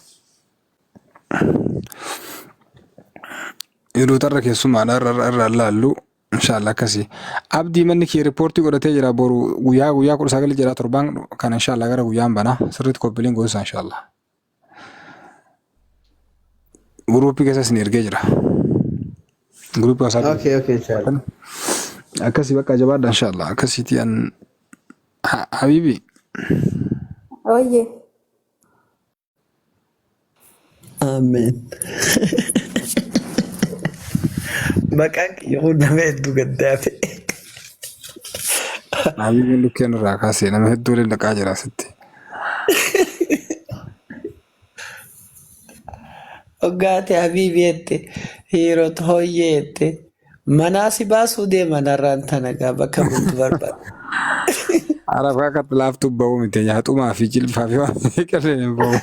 Hiruut arra keessummaadha irra laallu. Inshallah kasi abdii manni kee riipoortii godhatee jira boru guyyaa 19 jira torban kan inshallah gara guyyaan bana sirriitti koppiiliin gosa inshallah. Guruupii keessa isin ergee jira. Gruup WhatsApp. Okay, okay, inshallah. Akkasii bakka jabaadha inshallah. Akkasiiti an Habibi. Oyyee. Amen. Maqaan kiyya kun nama hedduu gaddaafe. Habibiin lukkeen irraa kaasee nama hedduu illee dhaqaa jira asitti. Hoggaate Habiibi jette hiirota hooyyee jette manaa si baasuu deeman har'aan tana gaa bakka bultu barbaada. Arab kakatti laaftuu ba'uu miti nyaatumaa fi jilbaa fi waan qilleen ba'u.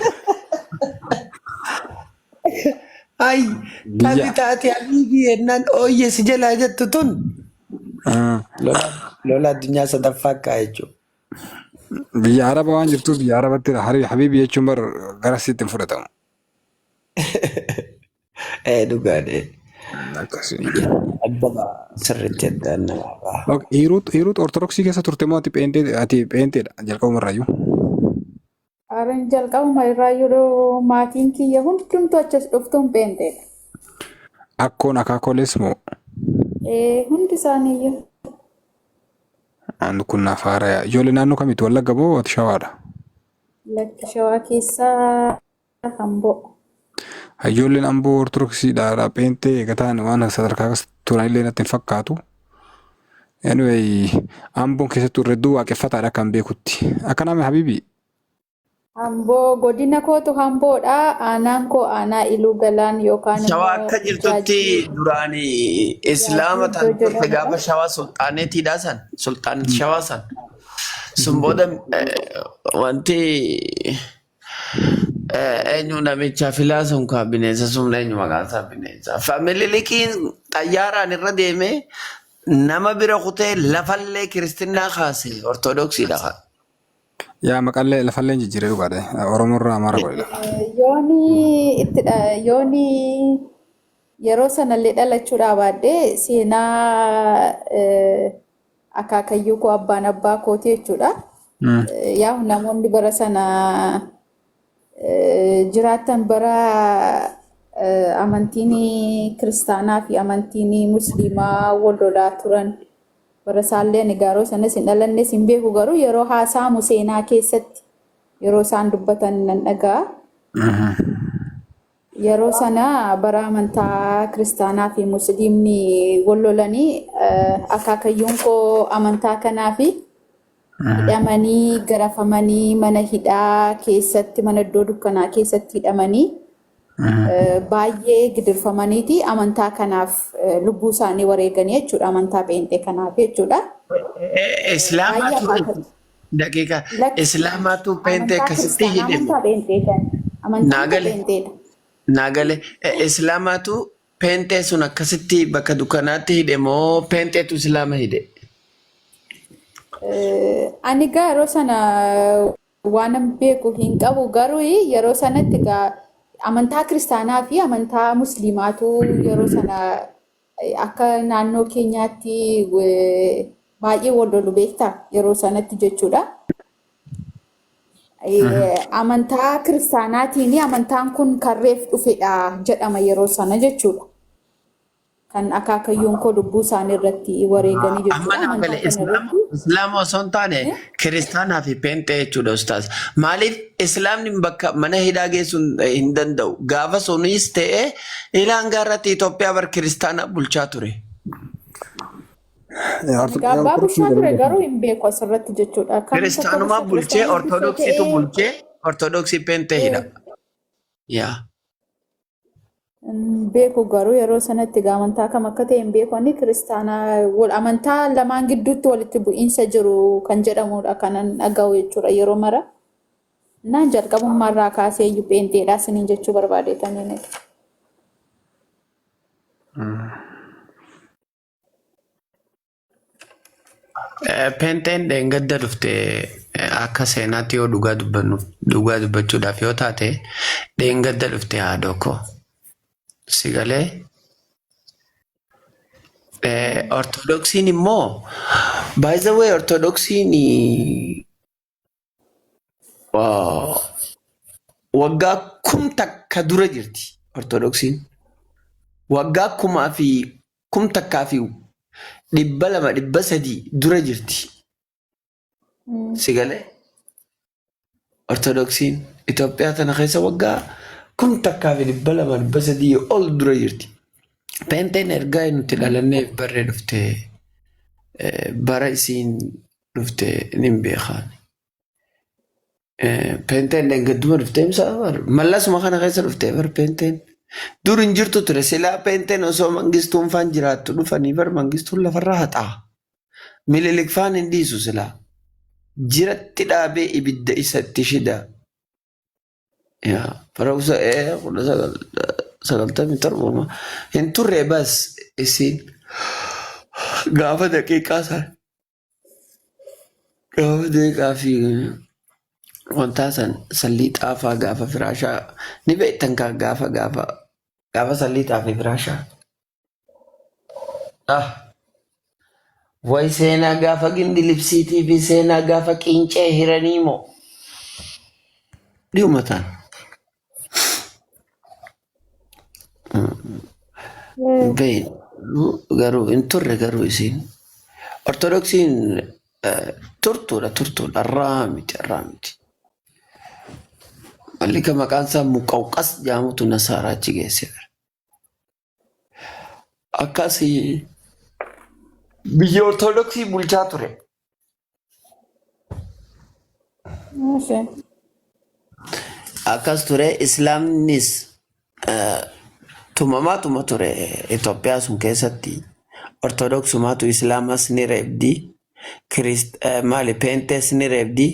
Ay, tabi taate Habiibi jennaan hooyyee si jalaa jettu tun. Lola addunyaa sadaffaa akka jechuudha. Biyya Araba waan jirtuuf biyya Arabatti Habiibi jechuun bar gara sitti hin fudhatamu. Dhugaadhe. Akkasii. Addaba sirriitti addaan namaarraa. Hiruut Ortodoksii keessa turte moo ati pheenteedha jalqabumarraayyuu? Aran jalqabuma irraayyuu maatiin kiyya hundumtu achas dhuftuun pheenteedha. Akkoon akaakoles moo? Hundi isaaniiyyuu. Kun naaf haaraya. Ijoollee naannoo kamitti Wallagga moo ati Shawaadha? Lakki Shawaa keessaa Amboo. Ijoolleen Amboo Ortodoksiidha pheentee eegataan waan sadarkaa turan illee natti hin fakkaatu. Anyway, Amboon keessattuu irreedduu waaqeffataadha kan beekutti. Akka nama Habiibi. Amboo godina kootu Amboodha. Aanaan koo aanaa Iluu Galaan yookaan Shawaa akka jirtutti duraani Islaama tan turte gaafa Shawaa sulxaaneetiidha san. Sulxaaneeti Shawaa san. Sun booda wanti eenyu namicha filaa sun kaa bineensa sun eenyu maqaan isaa bineensa. Famililikiin xayyaaraan irra deemee nama bira kutee lafallee kiristinaa kaase ortodoksiidha. Yaa maqallee lafallee jijjiiree dhugaadhe. Oromoo irraa Amaara godhedha. Yooni yeroo sanallee dhalachuudhaa baaddee seenaa akaakayyuu koo abbaan abbaa kooti jechuudha. Yaa namoonni bara sana jiraatan bara amantiin kiristaanaa fi amantiin musliimaa wal lolaa turan bara isaallee ani gaaroo sanas hin dhalannes hin beeku garuu yeroo haasaamu seenaa keessatti yeroo isaan dubbatan nan dhagaa. Yeroo sana bara amantaa kiristaanaa fi musliimni wal lolanii akaakayyuun koo amantaa kanaa fi hidhamanii garafamanii mana hidhaa keessatti mana iddoo dukkanaa keessatti hidhamanii baay'ee gidirfamaniiti amantaa kanaaf lubbuu isaanii wareeganii jechuudha amantaa pheenxee kanaaf jechuudha. Daqiiqa Islaamaatu pheenxee akkasitti hidhame. Naagale Islaamaatu pheenxee sun akkasitti bakka dukkanaatti hidhe moo pheenxeetu Islaama hidhe? Ani gaa yeroo sana waan beeku hin qabu garuu yeroo sanatti gaa amantaa kiristaanaa fi amantaa musliimaatu yeroo sana akka naannoo keenyaatti baay'ee wal lolu beektaa yeroo sanatti jechuudha. Amantaa kiristaanaatiin amantaan kun karreef dhufedha jedhama yeroo sana jechuudha. Kan akaakayyuun koo lubbuu isaanii irratti wareeganii jechuudha. Islaama osoo hin taane kiristaanaa fi pheenxee jechuudha ustaas. Maaliif Islaamni bakka mana hidhaa geessuu hin danda'u? Gaafa sunis ta'e ilaan gaarratti Itoophiyaa bar kiristaanaa bulchaa ture. Gaabaa bulchaa ture garuu hin beeku asirratti jechuudha. Kiristaanumaa bulchee ortodoksiitu bulchee ortodoksii pheenxee hidha. Beeku garuu yeroo sanatti amantaa kam akka ta'e hin beeku ani kiristaanaa amantaa lamaan gidduutti walitti bu'iinsa jiru kan jedhamudha kanan dhaga'u jechuudha yeroo mara. Naan jalqabummaarraa kaasee iyyuu pheenxeedhaa isiniin jechuu barbaadeetanii. Pheenxeen dheengadda dhufte akka seenaatti yoo dhugaa dubbachuudhaaf yoo taate dheengadda dhufte haadhoo koo. Sigalee ortodoksiin immoo by the way ortodoksiin waggaa kum takka dura jirti ortodoksiin waggaa kumaa fi kum takkaafi 200 dura jirti. Sigalee Ortodoksiin Itoophiyaa tana keessa waggaa kum takkaafi 200 ol dura jirti. Penteen ergaa nuti dhalanneef barree dhuftee bara isiin dhuftee nin beekaan. Penteen gadduma dhuftee imsaa mallasuma kana keessa dhuftee bar penteen. Dur hin jirtu ture silaa penteen osoo mangistuun faan jiraattu dhufanii bar mangistuun lafarraa haxaa. Mililik faan hin dhiisu silaa. Jiratti dhaabee ibidda isatti shida. Farausa kudha 97 hin turre bas isiin gaafa daqiiqaa fi wantaa sallii xaafaa gaafa firaashaa ni beektan kaa gaafa sallii xaafii firaashaa. Way seenaa gaafa gindi libsiitii fi seenaa gaafa qincee hiranii moo dhiyuma ta'an. Garuu hin turre garuu isiin Ortodoksiin turtuudha irraa miti. Mallika maqaan isaa Muqawqas jedhamutu Nasaaraa achi geesse. Akkasii biyya Ortodoksii bulchaa ture. Akkas ture Islaamnis tumamaatuma ture Itoophiyaa sun keessatti. Ortodoksumaatu Islaamas ni reebdi. Maali Pentees ni reebdi.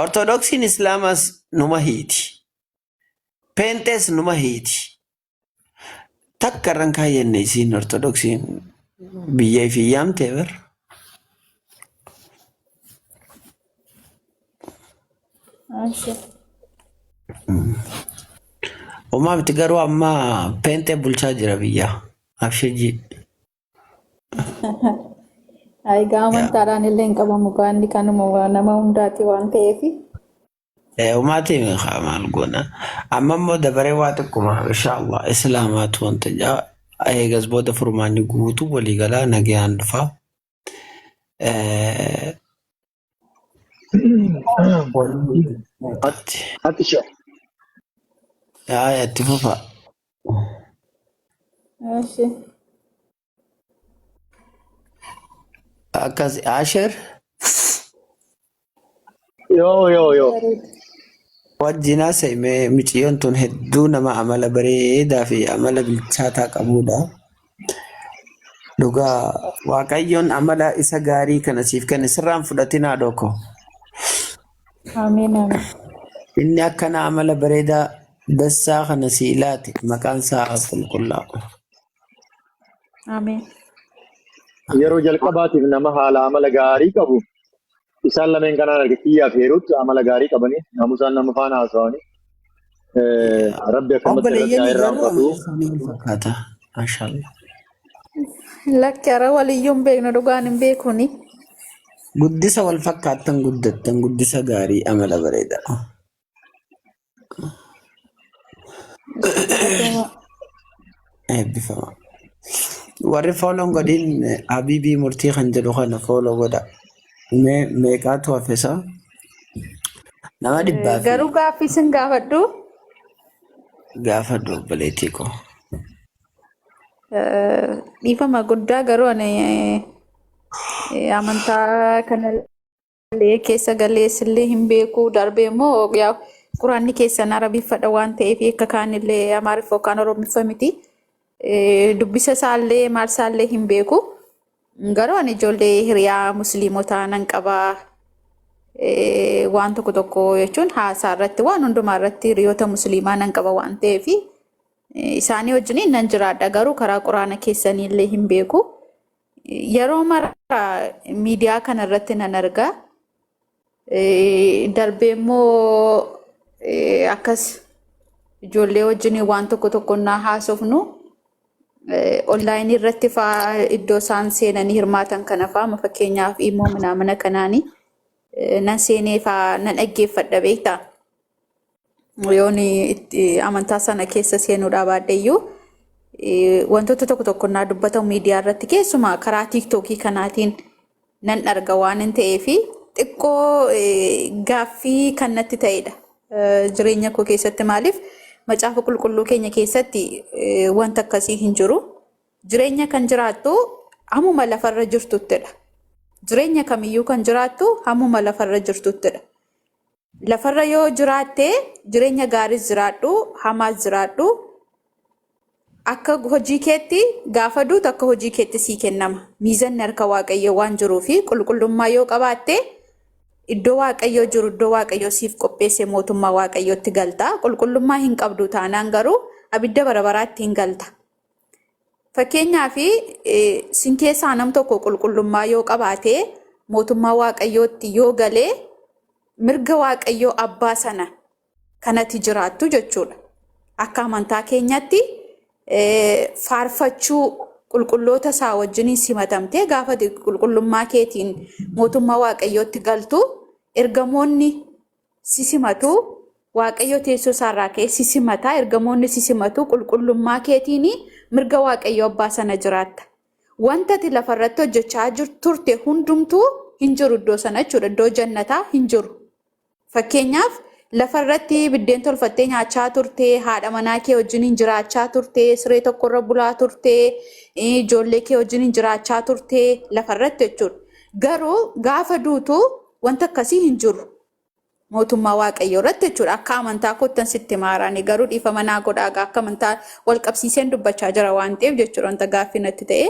Ortodoksiin Islaamas numa hiiti. Pentees numa hiiti. Takka irraan kaayyenne isiin Ortodoksiin biyya fi yaamtee bar. Uumamti garuu amma Pentee bulchaa jira biyya. Abshijii. Egaa amantaadhaan illee hin qabamu gaanni kanuma nama hundaati waan ta'eef. Uummatii maal goona. Amma immoo dabaree waa xiqquma inshaallah Islaamaatu wanta jaa eegas booda furmaanni guutuu waliigalaa nagayaan dhufaa. Itti fufaa. Akkas Asher. Yoo. Wajjinaa seemee miciyyoon tun hedduu nama amala bareedaa fi amala bilchaataa qabudha. Dhugaa Waaqayyoon amala isa gaarii kana siif kenne sirraan fudhatinaa dhoko. Amiin. Inni akkana amala bareedaa dassaa kana si ilaate maqaan isaa qulqullaa'u. Amiin. Yeroo jalqabaatiif nama haala amala gaarii qabu isaan lameen kanaan arge kiyyaaf heeruutti amala gaarii qabanii namusaan nama faana haasawanii rabbi akkamatti irratti irraanfatu. Fakkaata. Maashaallah. Lakki ara waliyyuu hin beeknu dhugaan hin beekuni. Guddisa wal fakkaattan guddattan guddisa gaarii amala bareedaa. Eebbifama. Warri fooloon godhin Habiibii murtii kan jedhu kana fooloo godha. Meeqaatu hafesa? Nama dhibbaa fi Garuu gaaffii sin gaafadhu. gaafadhu obboleettii koo. Dhiifama guddaa garuu ani amantaa kanallee keessa galeessillee hin beeku darbee immoo quraanni keessan arabiffadha waan ta'eef akka kaanillee amaariffa yookaan oromiffaa miti. Dubbisa isaallee maal isaallee hin beeku. Garuu ani ijoollee hiriyaa musliimotaa nan qabaa. Waan tokko tokko jechuun haasaa irratti waan hundumaa irratti hiriyoota musliimaa nan qaba waan ta'eef isaanii wajjin nan jiraadha garuu karaa quraana keessanii illee hin beeku. Yeroo mara miidiyaa kana irratti nan argaa. Darbee immoo akkas ijoollee wajjin waan tokko tokko naa haasofnu onlaayinii irratti faa iddoo isaan seenanii hirmaatan kana faa fakkeenyaaf immoo mana kanaanii nan seenee faa nan dhaggeeffadha beektaa. Yoon amantaa sana keessa seenuudhaa baadheeyyuu wantoota tokko tokko naa dubbatamu miidiyaa irratti keessumaa karaa tiiktookii kanaatiin nan arga waan hin ta'eefi xiqqoo gaaffii kan natti ta'edha. Jireenya koo keessatti maaliif macaafa qulqulluu keenya keessatti wanta akkasii hin jiru. Jireenya kan jiraattu hammuma lafarra jirtuttidha. Jireenya kamiyyuu kan jiraattu hammuma lafarra jirtuttidha. Lafarra yoo jiraatte jireenya gaariis jiraadhu, hamaas jiraadhu. Akka hojii keetti gaafa duutu akka hojii keetti sii kennama. Miizanni harka Waaqayyoo waan jiruufi qulqullummaa yoo qabaatte iddoo Waaqayyoo jiru iddoo Waaqayyoo siif qopheesse mootummaa Waaqayyootti galta. Qulqullummaa hin qabdu taanaan garuu abidda bara baraatti hin galta. Fakkeenyaaf sin keessaa nam tokko qulqullummaa yoo qabaate mootummaa Waaqayyootti yoo galee mirga Waaqayyoo abbaa sana kanatti jiraattu jechuudha. Akka amantaa keenyatti faarfachuu qulqulloota isaa wajjin simatamtee gaafa qulqullummaa keetiin mootummaa Waaqayyootti galtu ergamoonni si simatu Waaqayyo teessoo isaarraa ka'ee si simata ergamoonni si simatu qulqullummaa keetiin mirga Waaqayyoo abbaa sana jiraatta. Wanta ati lafarratti hojjechaa turte hundumtuu hin jiru iddoo sana jechuudha. Iddoo jannataa hin jiru. Fakkeenyaaf lafarratti biddeen tolfattee nyaachaa turte, haadha manaa kee wajjin jiraachaa turte, siree tokkorra bulaa turte, ijoollee kee wajjin jiraachaa turte lafarratti jechuudha. Garuu gaafa duutu wanta akkasii hin jiru. Mootummaa Waaqayyoo irratti jechuudha. Akka amantaa kottan sitti maarani garuu dhiifama naa godhaa akka amantaa wal qabsiiseen dubbachaa jira waan ta'eef jechuudha. Wanta gaaffii natti ta'e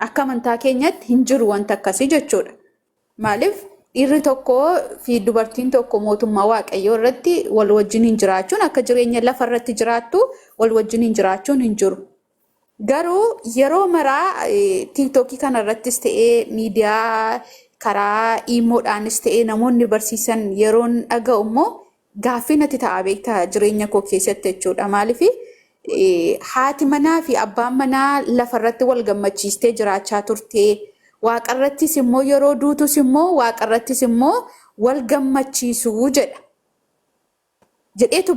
akka amantaa keenyatti hin jiru wanta akkasii jechuudha. Maaliif dhiirri tokko fi dubartiin tokko mootummaa Waaqayyoo irratti wal wajjin jiraachuun akka jireenya lafa irratti jiraattu wal wajjin jiraachuun hin jiru. Garuu yeroo maraa tiiktookii kana irrattis ta'ee miidiyaa karaa iimoodhaanis ta'ee namoonni barsiisan yeroon dhaga'u immoo gaaffii natti ta'a beektaa jireenya koo keessatti jechuudha. Maaliif haati manaa fi abbaan manaa lafarratti wal gammachiistee jiraachaa turte. Waaqarrattis immoo yeroo duutus immoo waaqarrattis immoo wal gammachiisuu jedha. Jedheetu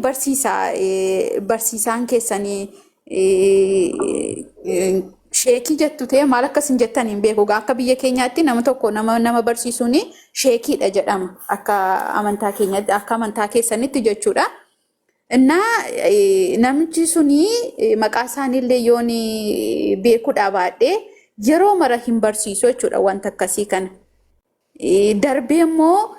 barsiisaan keessanii sheekii jettu ta'e maal akkasin jettan hin beeku. Akka biyya keenyaatti nama tokko nama barsiisuun sheekiidha jedhama. Akka amantaa keenyaatti akka amantaa keessanitti jechuudha. Innaa namichi suni maqaa isaaniillee yoon beekuudha baadhee yeroo mara hin barsiisu jechuudha wanta akkasii kana. Darbee immoo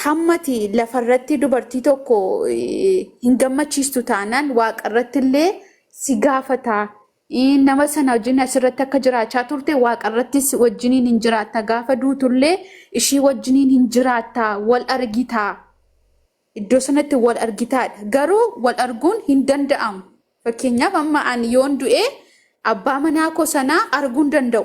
hammati lafarratti dubartii tokko hin gammachiistu taanaan waaqarratti illee si gaafata. Nama sana wajjin asirratti akka jiraachaa turte waaqarrattis wajjiniin hin jiraatta. Gaafa duutullee ishii wajjiniin hin jiraatta wal argitaa. Iddoo sanatti wal argitaadha. Garuu wal arguun hin danda'amu. Fakkeenyaaf amma ani yoon du'e abbaa manaa koo sanaa arguu hin danda'u.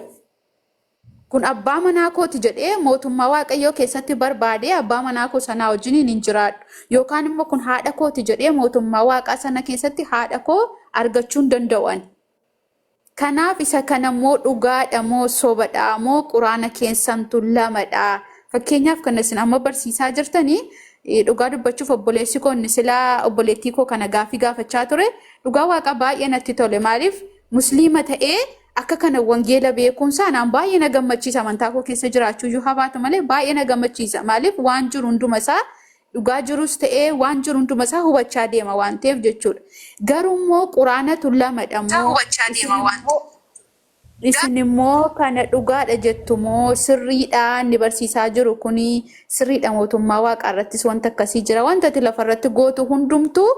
Kun abbaa manaa kooti jedhee mootummaa Waaqayyoo keessatti barbaadee abbaa manaa koo sanaa wajjiniin hin jiraadhu. Yookaan immoo kun haadha kooti jedhee mootummaa Waaqaa sana keessatti haadha koo argachuu hin danda'an. Kanaaf isa kana moo dhugaadha moo sobadha moo quraana keessantu lamadha. Fakkeenyaaf kan isin amma barsiisaa jirtanii dhugaa dubbachuuf obboleessi koo inni silaa obboleettii koo kana gaaffii gaafachaa ture. Dhugaa Waaqa baay'ee natti tole. Maaliif musliima ta'ee akka kana wangeela beekumsa naan baay'ee na gammachiisa. Amantaa koo keessa jiraachuu iyyuu habaatu malee baay'ee na gammachiisa. Maaliif waan jiru hunduma isaa dhugaa jirus ta'ee waan jiru hunduma isaa hubachaa deema waan ta'eef jechuudha. Garuu immoo quraanatu lamadha moo isin immoo kana dhugaadha jettu moo sirriidha inni barsiisaa jiru kuni sirriidha mootummaa Waaqarrattis wanta akkasii jira. Wanta ati lafarratti gootu hundumtuu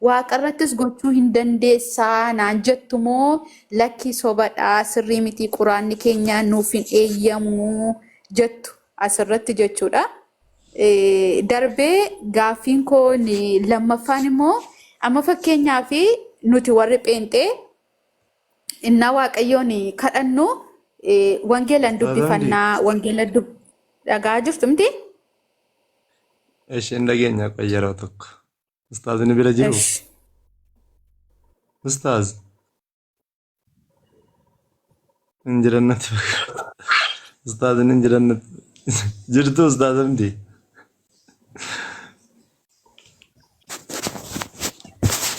Waaqarrattis gochuu hin dandeessaa naan jettu moo lakki sobadha sirrii miti quraanni keenya nuuf hin eeyyamu jettu asirratti jechuudha. Darbee gaaffiin koo lammaffaan immoo amma fakkeenyaaf nuti warri pheenxee inna Waaqayyoon kadhannu wangeelan dubbifannaa wangeela dhagaa jirtu miti? Isheen dhageenya qoy yeroo tokko. Ustaazni bira jiru? Ustaaz. Hin jirannatti fakkaata. Ustaazni hin jirannatti. Jirtu ustaaza miti?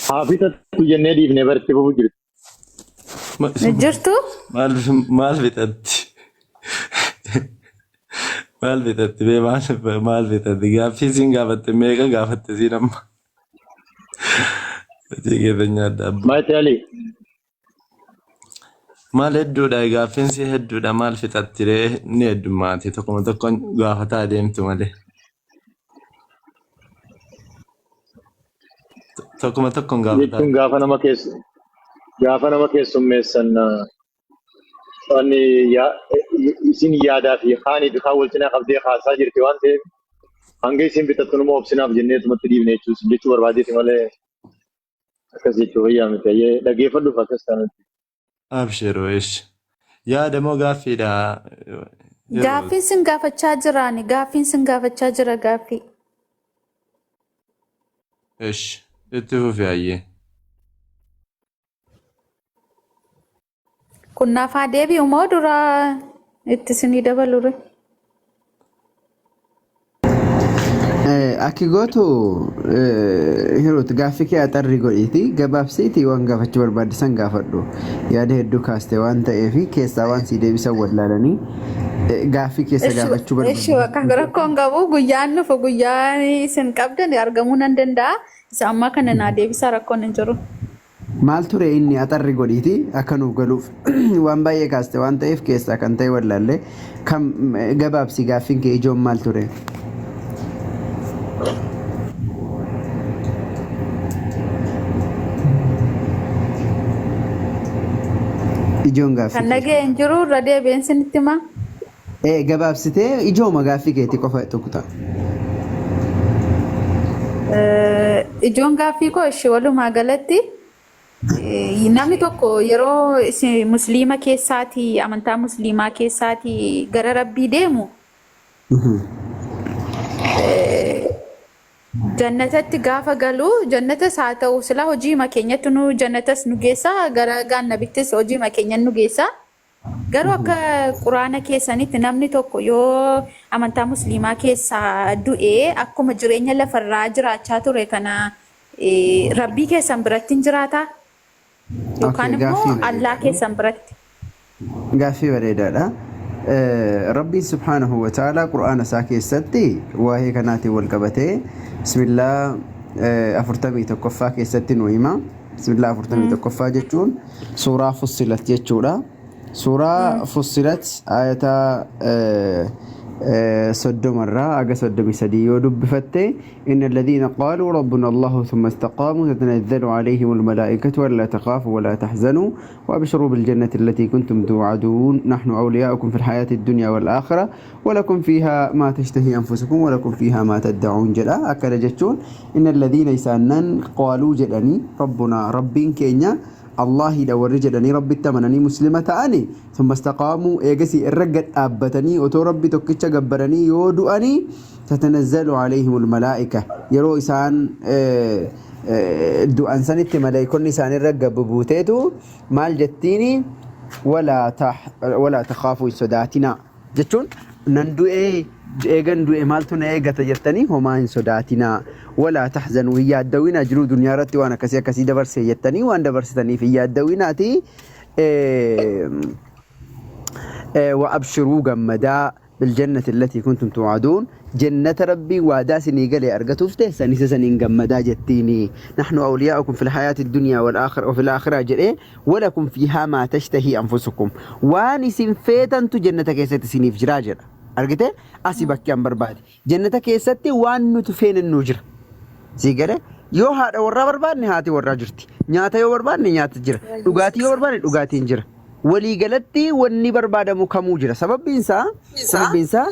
Haafisa tu jennee dhiifnee bartee bubuu jirti. Jirtu? Maal bitatti? Maal bitatti? Maal bitatti? Gaaffii siin gaafatte meeqa gaafatte siin amma? Hojii keenya adda abba. Maayiti Ali. Maal hedduudha gaaffiin si hedduudha maal fixatti ree ni heddummaati tokkuma tokkoon gaafataa adeemtu malee. Tokkuma tokkoon gaafataa. Jechuun gaafa nama keessummeessan wanni isin yaadaa fi haanii fi kaan wal cinaa qabdee haasaa jirti waan ta'eef hanga isin bitattu numa obsinaaf jenneetumatti dhiibne jechuu barbaadeeti malee akkas jechuu fayyaa miti. Dhaggeeffadhuuf akkas taanatti. Abshiroo ish. Yaada moo gaaffiidha? Gaaffiin sin gaafachaa jiraani. Gaaffiin sin gaafachaa jira gaaffii. Ish. Itti fufi ayyee. Kun naafaa deebi'u moo dura itti sinii dabalure? Akki gootu hiruuti gaaffii kee axarri godhiiti gabaabsiiti waan gaafachuu barbaachisan gaafadhu yaada hedduu kaaste waan ta'eef keessaa waan sii deebisan wallaalanii gaaffii keessa gaafachuu barbaachisan. Rakkoon qabu guyyaan nufu guyyaan isin qabdan argamuu nan danda'a. Isa ammaa kana naa deebisaa rakkoon hin jiru. Maal ture inni axarri godhiiti akka nuuf galuuf waan baay'ee kaaste waan ta'eef keessaa kan ta'e wallaallee kam gabaabsi gaaffiin kee ijoon maal ture? Ijoon gaaffii. Kan nagee hin jiru irra deebiin sinitti himaa? Gabaabsitee ijooma gaaffii keetii qofa tuqta. Ijoon gaaffii koo ishee walumaa galatti namni tokko yeroo musliima keessaati amantaa musliimaa keessaati gara rabbii deemu jannatatti gaafa galu jannatas haa ta'u sila hojii makeenyatti nu jannatas nu geessa gara gaannabittis hojii makeenya nu geessa garuu akka quraana keessanitti namni tokko yoo amantaa musliimaa keessaa du'ee akkuma jireenya lafarraa jiraachaa ture kana rabbii keessan biratti hin jiraata yookaan immoo allaa keessan biratti. Gaaffii bareedaadha. Rabbiin subhaanahu wa ta'ala qura'aana isaa keessatti waa'ee kanaatiin wal qabatee bismillah 41ffaa keessatti nu hima. Bismillah 41ffaa jechuun suuraa Fussilat jechuudha. Suuraa Fussilat ayataa صدم الراء أجا صدم سديو دبفتة إن الذين قالوا ربنا الله ثم استقاموا تتنزل عليهم الملائكة ولا تخافوا ولا تحزنوا وأبشروا بالجنة التي كنتم توعدون نحن أولياؤكم في الحياة الدنيا والآخرة ولكم فيها ما تشتهي أنفسكم ولكم فيها ما تدعون جلا أكل جتون إن الذين يسانن قالوا جلني ربنا ربين كينيا الله لو رجلني ربي التمنني مسلمة أني ثم استقاموا إيجسي الرجل أبتني أتو ربي تكتش جبرني يودؤني تتنزل عليهم الملائكة يرو إسان دو أنسان التملائكة نسان الرجل ببوتيتو مال جتيني ولا تخافوا صداتنا جتون نندو إيجن دو إمالتنا إيجا تجتني هما إن صداتنا ولا تحزنوا هي الدوينة جرو دنيا رتي وانا كسي دبرسي يتني وان دبرستني في الدوينة تي وأبشروا جمدا بالجنة التي كنتم توعدون جنة ربي واداسني قالي أرقتوفته سنين جمدا جتيني نحن أولياؤكم في الحياة الدنيا والآخرة وفي الآخرة جرئ ولكم فيها ما تشتهي أنفسكم وانسين فيتن جنة كيسة سنين في جراجر أرقته أسيبك كم بربادي جنة كيسة وان نتفين النجر سيجرة yoo haadha warraa barbaadne haati warraa jirti nyaata yoo barbaadne nyaata jira dhugaatii yoo barbaadne dhugaatiin jira walii galatti wanni barbaadamu kamuu jira sababbiin isaa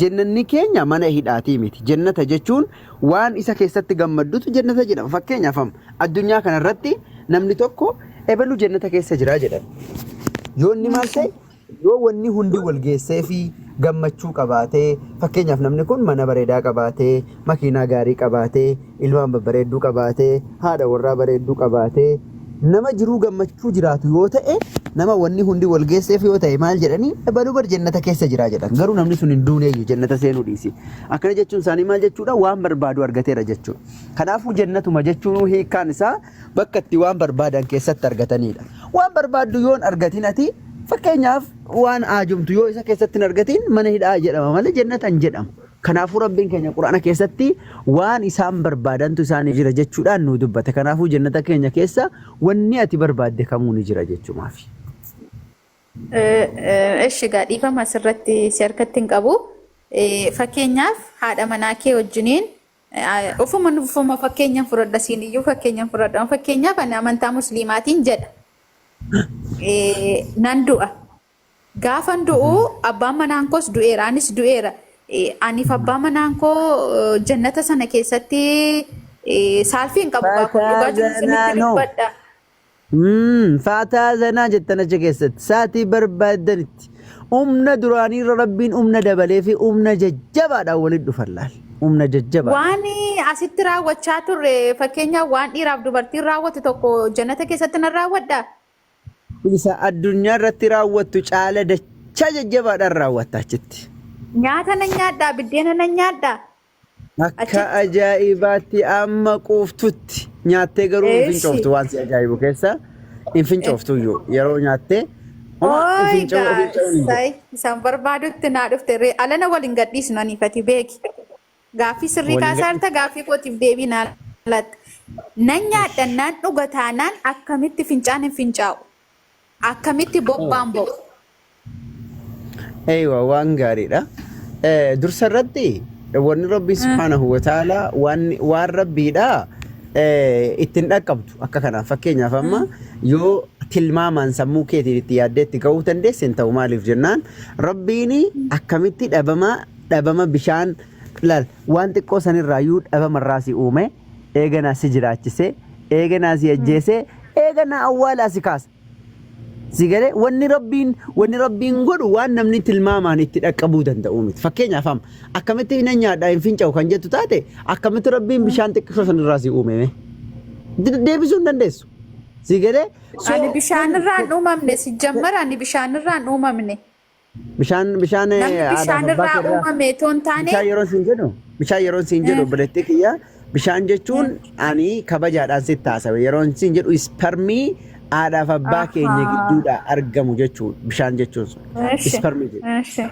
jannanni keenya mana hidhaatii miti jannata jechuun waan isa keessatti gammaddutu jannata jedhama fakkeenyaaf addunyaa kana irratti namni tokko ebelu jannata keessa jira jedhama yoo inni maal ta'e yoo wanni hundi wal geessee fi gammachuu qabaatee fakkeenyaaf namni kun mana bareedaa qabaatee makiinaa gaarii qabaatee ilmaan babbareedduu qabaatee haadha warraa bareedduu qabaatee nama jiruu gammachuu jiraatu yoo ta'e nama wanni hundi wal geesseef yoo ta'e maal jedhanii ebaluu bar jannata keessa jira jedhan garuu namni sun hin duuneeyyu jannata seenuu dhiisi akkana jechuun isaanii maal jechuudha waan barbaadu argateera jechuudha kanaafuu jannatuma jechuun hiikaan isaa bakka itti waan barbaadan keessatti argatanidha waan barbaaddu yoon argatin ati fakkeenyaaf waan aajumtu yoo isa keessatti hin argatin mana hidhaa jedhama malee jannatan jedhamu. Kanaafuu rabbiin keenya quraana keessatti waan isaan barbaadantu isaanii jira jechuudhaan nu dubbata. Kanaafuu jannata keenya keessa wanni ati barbaadde kamuu ni jira jechuumaafi. Eshi dhiifama asirratti si harkatti hin qabu. Fakkeenyaaf haadha manaa kee wajjiniin ufuma fakkeenyaan fudhadha siiniyyuu fakkeenyaan fudhadha. Fakkeenyaaf ani amantaa musliimaatiin jedha. Nan du'a. Gaafan du'u abbaan manaan koos du'eera anis du'eera. Aniif abbaan manaan koo jannata sana keessatti saalfii hin qabu dhugaa jiru isinitti dubbadha. Faataa zanaa jettan achi keessatti saatii barbaadanitti humna duraaniirra rabbiin humna dabalee fi humna jajjabaadhaan waliin dhufan laal. Humna jajjabaa. Waan asitti raawwachaa turre fakkeenyaaf waan dhiiraaf dubartiin raawwatu tokko jannata keessatti nan raawwadha. Isa addunyaa irratti raawwattu caala dachaa jajjabaadhaan raawwatta achitti. Nyaata nan nyaadhaa biddeena nan nyaadhaa. Akka ajaa'ibaatti amma quuftutti nyaattee garuu hin fincooftu waan si ajaa'ibu keessa hin fincooftu iyyuu yeroo nyaattee. Isaan barbaadutti naa dhufte alana waliin gadhiisnu aniifati beeki. Gaaffii sirrii kaasaa jirta gaaffii kootiif deebii naa latta. Nan nyaadha nan dhuga taanaan akkamitti fincaan hin fincaa'u? Akkamitti bobbaan bo'u? Eewa waan gaariidha. Dursa irratti wanni Rabbi subhanahu wa ta'ala waan Rabbiidha ittiin dhaqqabdu akka kanaaf fakkeenyaaf amma yoo tilmaamaan sammuu keetiin itti yaaddeetti ga'uu dandeessin ta'u maaliif jennaan Rabbiin akkamitti dhabama bishaan laal waan xiqqoo sanirraayyuu dhabamarraa si uume eeganaa si jiraachise eeganaa si ajjeese eeganaa awwaalaa si kaasa. Sigale wanni rabbiin godhu waan namni tilmaamaan itti dhaqqabuu danda'u miti. Fakkeenyaaf amma akkamitti nan nyaadhaa hin fincaa'u kan jettu taate akkamitti rabbiin bishaan xiqqoo sanirraa si uume deebisuu hin dandeessu. Sigale ani bishaanirraan uumamne si jammara ani bishaanirraan uumamne. Bishaanirraa uumame toon taane. Bishaan yeroo siin jedhu biratti kiyya bishaan jechuun ani kabajaadhaan sitti haasawe yeroo siin jedhu ispermii haadhaaf abbaa keenya gidduudha argamu jechuudha bishaan jechuun sun. Ispermii jechuudha.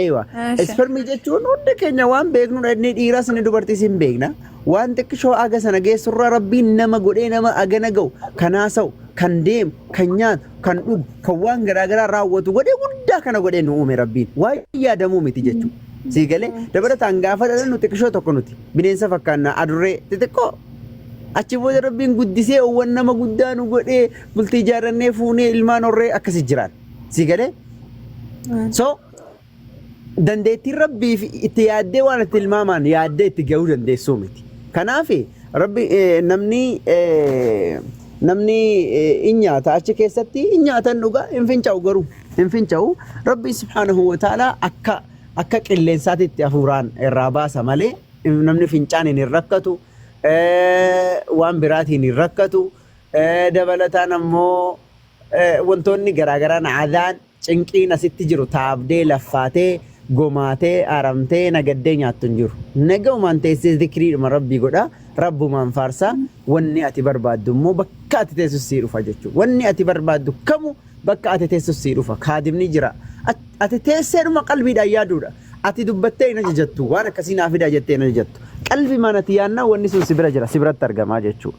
Eewa ispermii jechuun hundi keenya waan beeknudha inni dhiiras ni dubartiis hin beekna. Waan xiqqishoo aga sana geessurraa rabbiin nama godhee nama agana ga'u kan haasa'u kan deemu kan nyaatu kan dhugu kan waan garaagaraa raawwatu godhee guddaa kana godhee nu uume rabbiin waan yaadamuu miti jechuudha. Siigalee dabalataan gaafa dhalannu xiqqishoo tokko nuti bineensa fakkaannaa adurree xixiqqoo achi booda rabbiin guddisee uwwan nama guddaa nu godhee bultii ijaarrannee fuunee ilmaan horree akkasi jiraan. Siigalee so dandeettiin rabbii itti yaaddee waan itti ilmaamaan yaaddee itti ga'uu dandeessuu miti. Kanaaf rabbi namni in nyaata achi keessatti in nyaatan dhugaa hin fincaa'u garuu hin fincaa'u rabbi subhaanahu wa ta'ala akka qilleensaatitti hafuuraan irraa baasa malee namni fincaan hin rakkatu waan biraatiin hin rakkatu dabalataan ammoo wantoonni garaagaraan aadaan cinqiin asitti jiru taabdee laffaatee gomaatee aramtee nagaddee nyaattu hin jiru. Nagaumaan teessee zikriidhuma rabbii godha rabbumaan faarsaa wanni ati barbaaddu immoo bakka ati teessus sii dhufa jechuudha. Wanni ati barbaaddu kamu bakka ati teessus sii dhufa kaadimni jira. Ati teesseedhuma qalbiidhaan yaaduudha. Ati dubbattee hin ajajattu waan akkasii naaf fidaa jettee hin ajajattu. Qalbii manatti yaannaa wanni sun si bira jira si biratti argamaa jechuudha.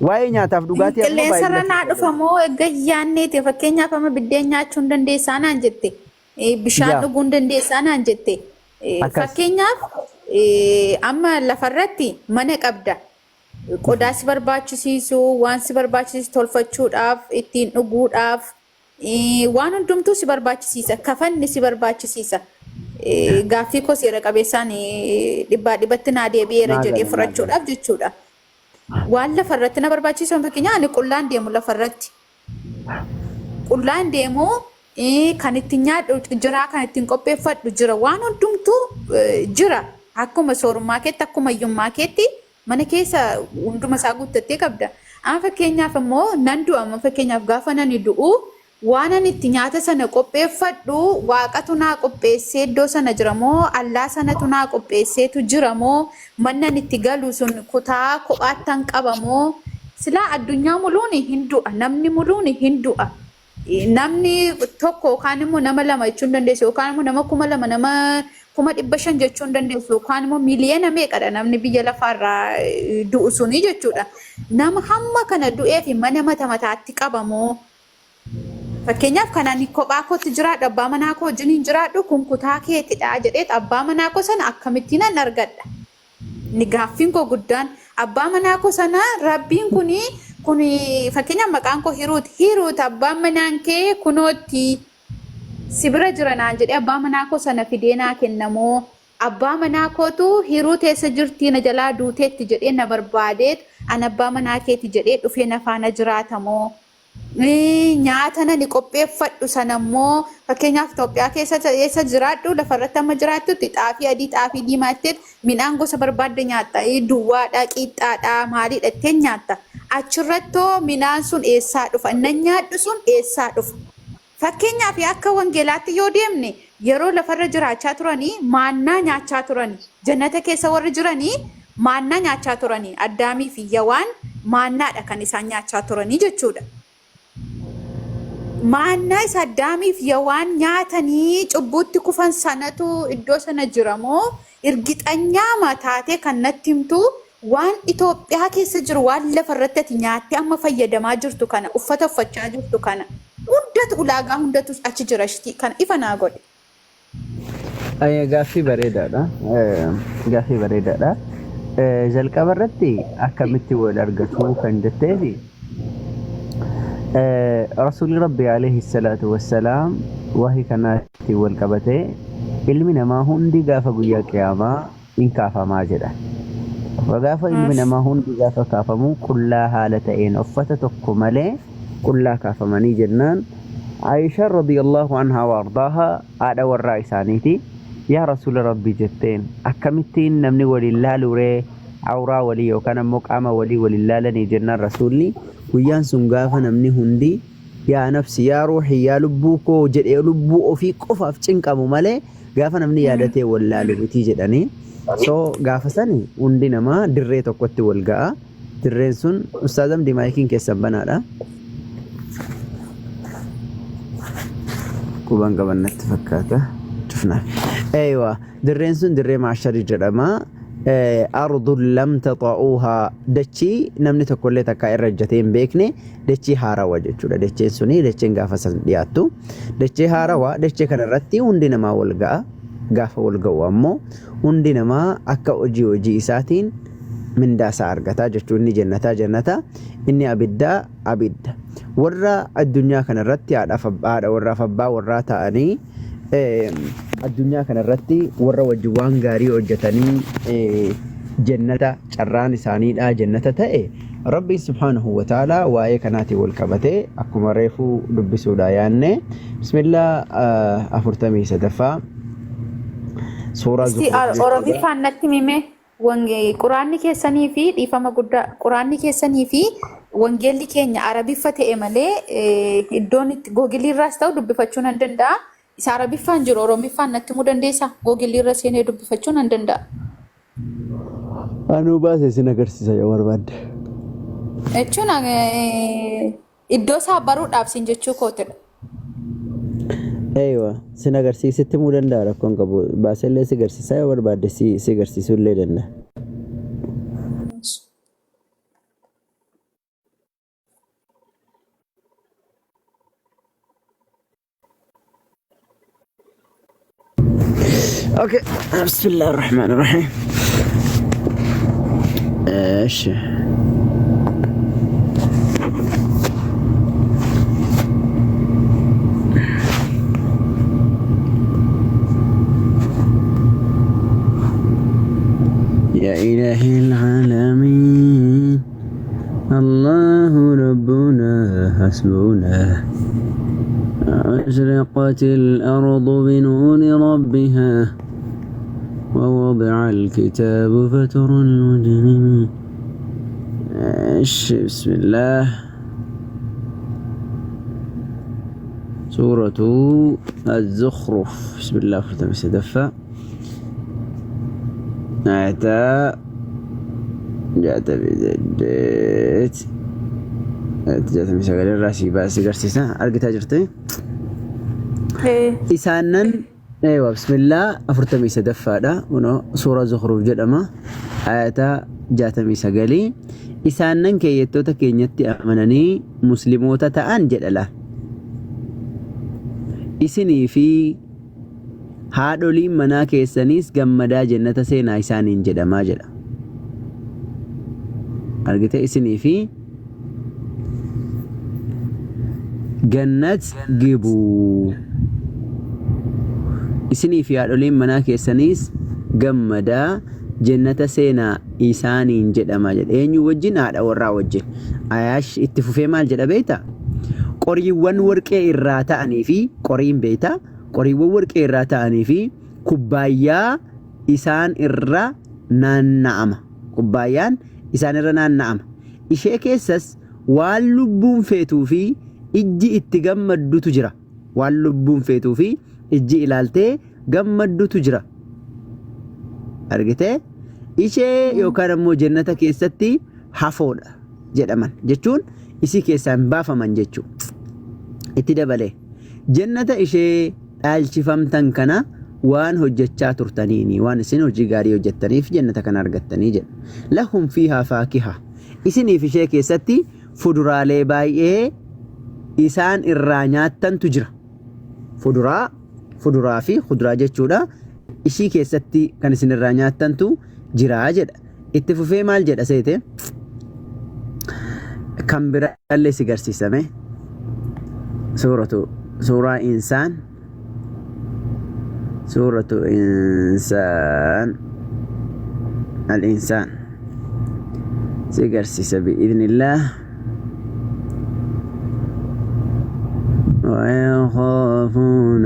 Waa'ee nyaataaf dhugaatii ammoo baay'ee. Qilleensarra naa dhufa moo egaa yaanneeti fakkeenyaaf amma biddeen nyaachuu hin dandeessaa naan jette. Bishaan dhuguu hin dandeessaa naan jette. Fakkeenyaaf amma lafarratti mana qabda. Qodaa si barbaachisiisu waan si barbaachisu tolfachuudhaaf ittiin dhuguudhaaf waan hundumtuu si barbaachisiisa. Kafanni si barbaachisiisa. Gaaffii koo seera qabeessaan dhibbaa dhibbatti naa deebi'eera jedhee fudhachuudhaaf jechuudha. Waan lafarratti na barbaachisu fakkeenyaaf ani qullaan deemu lafarratti. Qullaan deemu kan ittiin nyaadhu jira kan ittiin qopheeffadhu jira waan hundumtuu jira akkuma soorummaa keetti akkuma hiyyummaa keetti mana keessa hunduma isaa guuttattee qabda. Amma fakkeenyaaf immoo nan du'a amma fakkeenyaaf gaafa nan du'u waan ani itti nyaata sana qopheeffadhu waaqatu naa qopheessee iddoo sana jira moo allaa sanatu naa qopheesseetu jira moo mannan itti galu sun kutaa kophaattan qaba moo sila addunyaa muluuni hin du'a namni muluuni hin du'a namni tokko yookaan immoo nama lama jechuun dandeessu yookaan immoo nama 2,000 nama 500 jechuun dandeessu yookaan immoo miliyoona meeqadha namni biyya lafaarraa du'u suni jechuudha nama hamma kana du'ee fi mana mataatti qabamoo fakkeenyaaf kanaan kophaa kootti jiraadha abbaa manaa koo wajjin hin jiraadhu kun kutaa keetidha jedhee abbaa manaa koo sana akkamittiin an argadha ni gaaffiin koo guddaan abbaa manaa koo sana rabbiin kuni fakkeenyaaf maqaan koo hiruut abbaan manaan kee kunootti sibira jiranaan jedhee abbaa manaa koo sana fideenaa kennamoo abbaa manaa kootu hiruu teessa jirtii na jalaa duuteetti jedhee na barbaadeet an abbaa manaa keeti jedhee dhufee na faana jiraatamoo nyaata nani qopheeffadhu sanammoo fakkeenyaaf Itoophiyaa keessa jiraadhu lafarratti amma jiraattutti xaafii adii xaafii diimaa itti midhaan gosa barbaadde nyaatta duwwaadha qixxaadha maaliidha itti nyaatta achirrattoo midhaan sun eessaa dhufa nan nyaadhu sun eessaa dhufa fakkeenyaaf akka wangeelaatti yoo deemne yeroo lafarra jiraachaa turanii maannaa nyaachaa turanii jannata keessa warri jiranii maannaa nyaachaa turanii addaamii fi yawaan maannaadha kan isaan nyaachaa turanii jechuudha. Maannaa isa addaamiif yawaan nyaatanii cubbuutti kufan sanatu iddoo sana jiramoo irgixanyaa mataatee kan natti himtu waan Itoophiyaa keessa jiru waan lafarratti ati nyaattee amma fayyadamaa jirtu kana uffata uffachaa jirtu kana hundatu ulaagaa hundatu achi jira kana ifa naa godhe. Gaaffii bareedaadha. Gaaffii bareedaadha. Jalqaba irratti akkamitti wal argatu kan jetteefi رسول ربي عليه الصلاة والسلام وهي كانت والقبته علمنا ما هندي قافا قويا قياما إن كافا ما جدا وقافا علمنا ما هندي قافا كافمو كلها هالتين أفتتكم عليه كلها كافا مني جنان عائشة رضي الله عنها وارضاها على والرئيسانيتي يا رسول ربي جتين أكمتين نمني ولله لوري عورا ولي وكان مقام ولي ولله لني جنان رسولي ويان سنغافا نمني هندي يا نفسي يا روحي يا لبوكو جدي لبو في قفا فچنقمو مالي غافا نمني يادتي ولا لبتي جداني سو غافا سني هندي نما دري توكوتي ولغا درين سن استاذم دي مايكين كيسبنادا كوبان غبنت فكاته شفنا ايوه درين سن دري معشر جدما أرض لم تطعوها دچي نمني تكولي تكا الرجتين بيكني دچي هارا وجهچودا دچي سوني دچين غافسن دياتو دچي هارا وا دچي كان رتي وندينا ما ولغا غافا ولغا امو وندينا ما اكا اوجي اساتين من داسا ارغتا جچوني جنتا اني ابدا ورا الدنيا كان رتي ادا ورا فبا ورا تاني الدنيا كان رتي ورا وجوان غاري وجتني جنة شران سانيدا جنة تاي ربي سبحانه وتعالى واي كناتي والكبته اكو مريفو دبسو دايانه بسم الله افرتمي سدفا سوره زخرف اوربي فانت ميمه وانجي قراني كيسني في ديفما غدا قراني كيسني في وانجيلي كينيا عربي فتي مالي دونت غوغلي راستاو دبفچون اندندا Isara bifan jiru Oromoo bifan natti mudan desa Google irra seenee dubbifachuun an danda'a. Anu baase sin agarsiisa yaa barbaadde. Jechuun iddoo isaa baruudhaaf sin jechuu kootedha. Eeywa sin agarsiisitti muu danda'a rakkoon qabu baasellee si agarsiisa yaa barbaadde si agarsiisuullee danda'a. اوكي بسم الله الرحمن الرحيم ايش يا إلهي العالمين الله ربنا حسبنا أشرقت الأرض بنور ربها ووضع الكتاب فترى المجرمين بسم الله سورة الزخرف بسم الله فتم سدفة جاءت بزدت Jaatamii sagalee irraa si baasii garsiisa argitaa jirti. Isaanan bismillah 43ffaadha. Kunoo suura Zukhruuf jedhama. Ayata 69 isaanan keeyyattoota keenyatti amananii musliimoota ta'an jedhala. Isinii fi haadholiin manaa keessaniis gammadaa jannata seenaa isaaniin jedhamaa jedha. Argite isinii fi gannat gibuu. Isinii fi haadholiin manaa keessaniis gammadaa jannata seenaa isaaniin jedhama jedha. Eenyu wajjin? Haadha warraa wajjin. Ayaash itti fufee maal jedha beektaa? Qoriiwwan warqee irraa ta'anii fi qoriin beektaa? Qoriiwwan warqee irraa ta'anii fi kubbaayyaa isaan irra naanna'ama. Kubbaayyaan isaan irra naanna'ama. Ishee keessas waan lubbuun feetuu fi ijji itti gammaddutu jira. Waan lubbuun feetuu fi ijji ilaaltee gammaddutu jira. Argitee? Ishee yookaan ammoo jannata keessatti hafoodha jedhaman jechuun isii keessaan baafaman jechuu. Itti dabalee jannata ishee dhaalchifamtan kana waan hojjechaa turtaniini, waan isin hojii gaarii hojjettaniif jannata kana argattanii jedha. Lahum fiihaa faakiha. Isiniif ishee keessatti fuduraalee baay'ee isaan irraa nyaattantu jira. Fuduraa fi kuduraa jechuudha. Ishii keessatti kan isin irraa nyaattantu jira jedha. Itti fufee maal jedha seete? Kan biraallee si garsiisame suuraa insaan al-insaan si garsiisa bi'idhnillah. ويخافون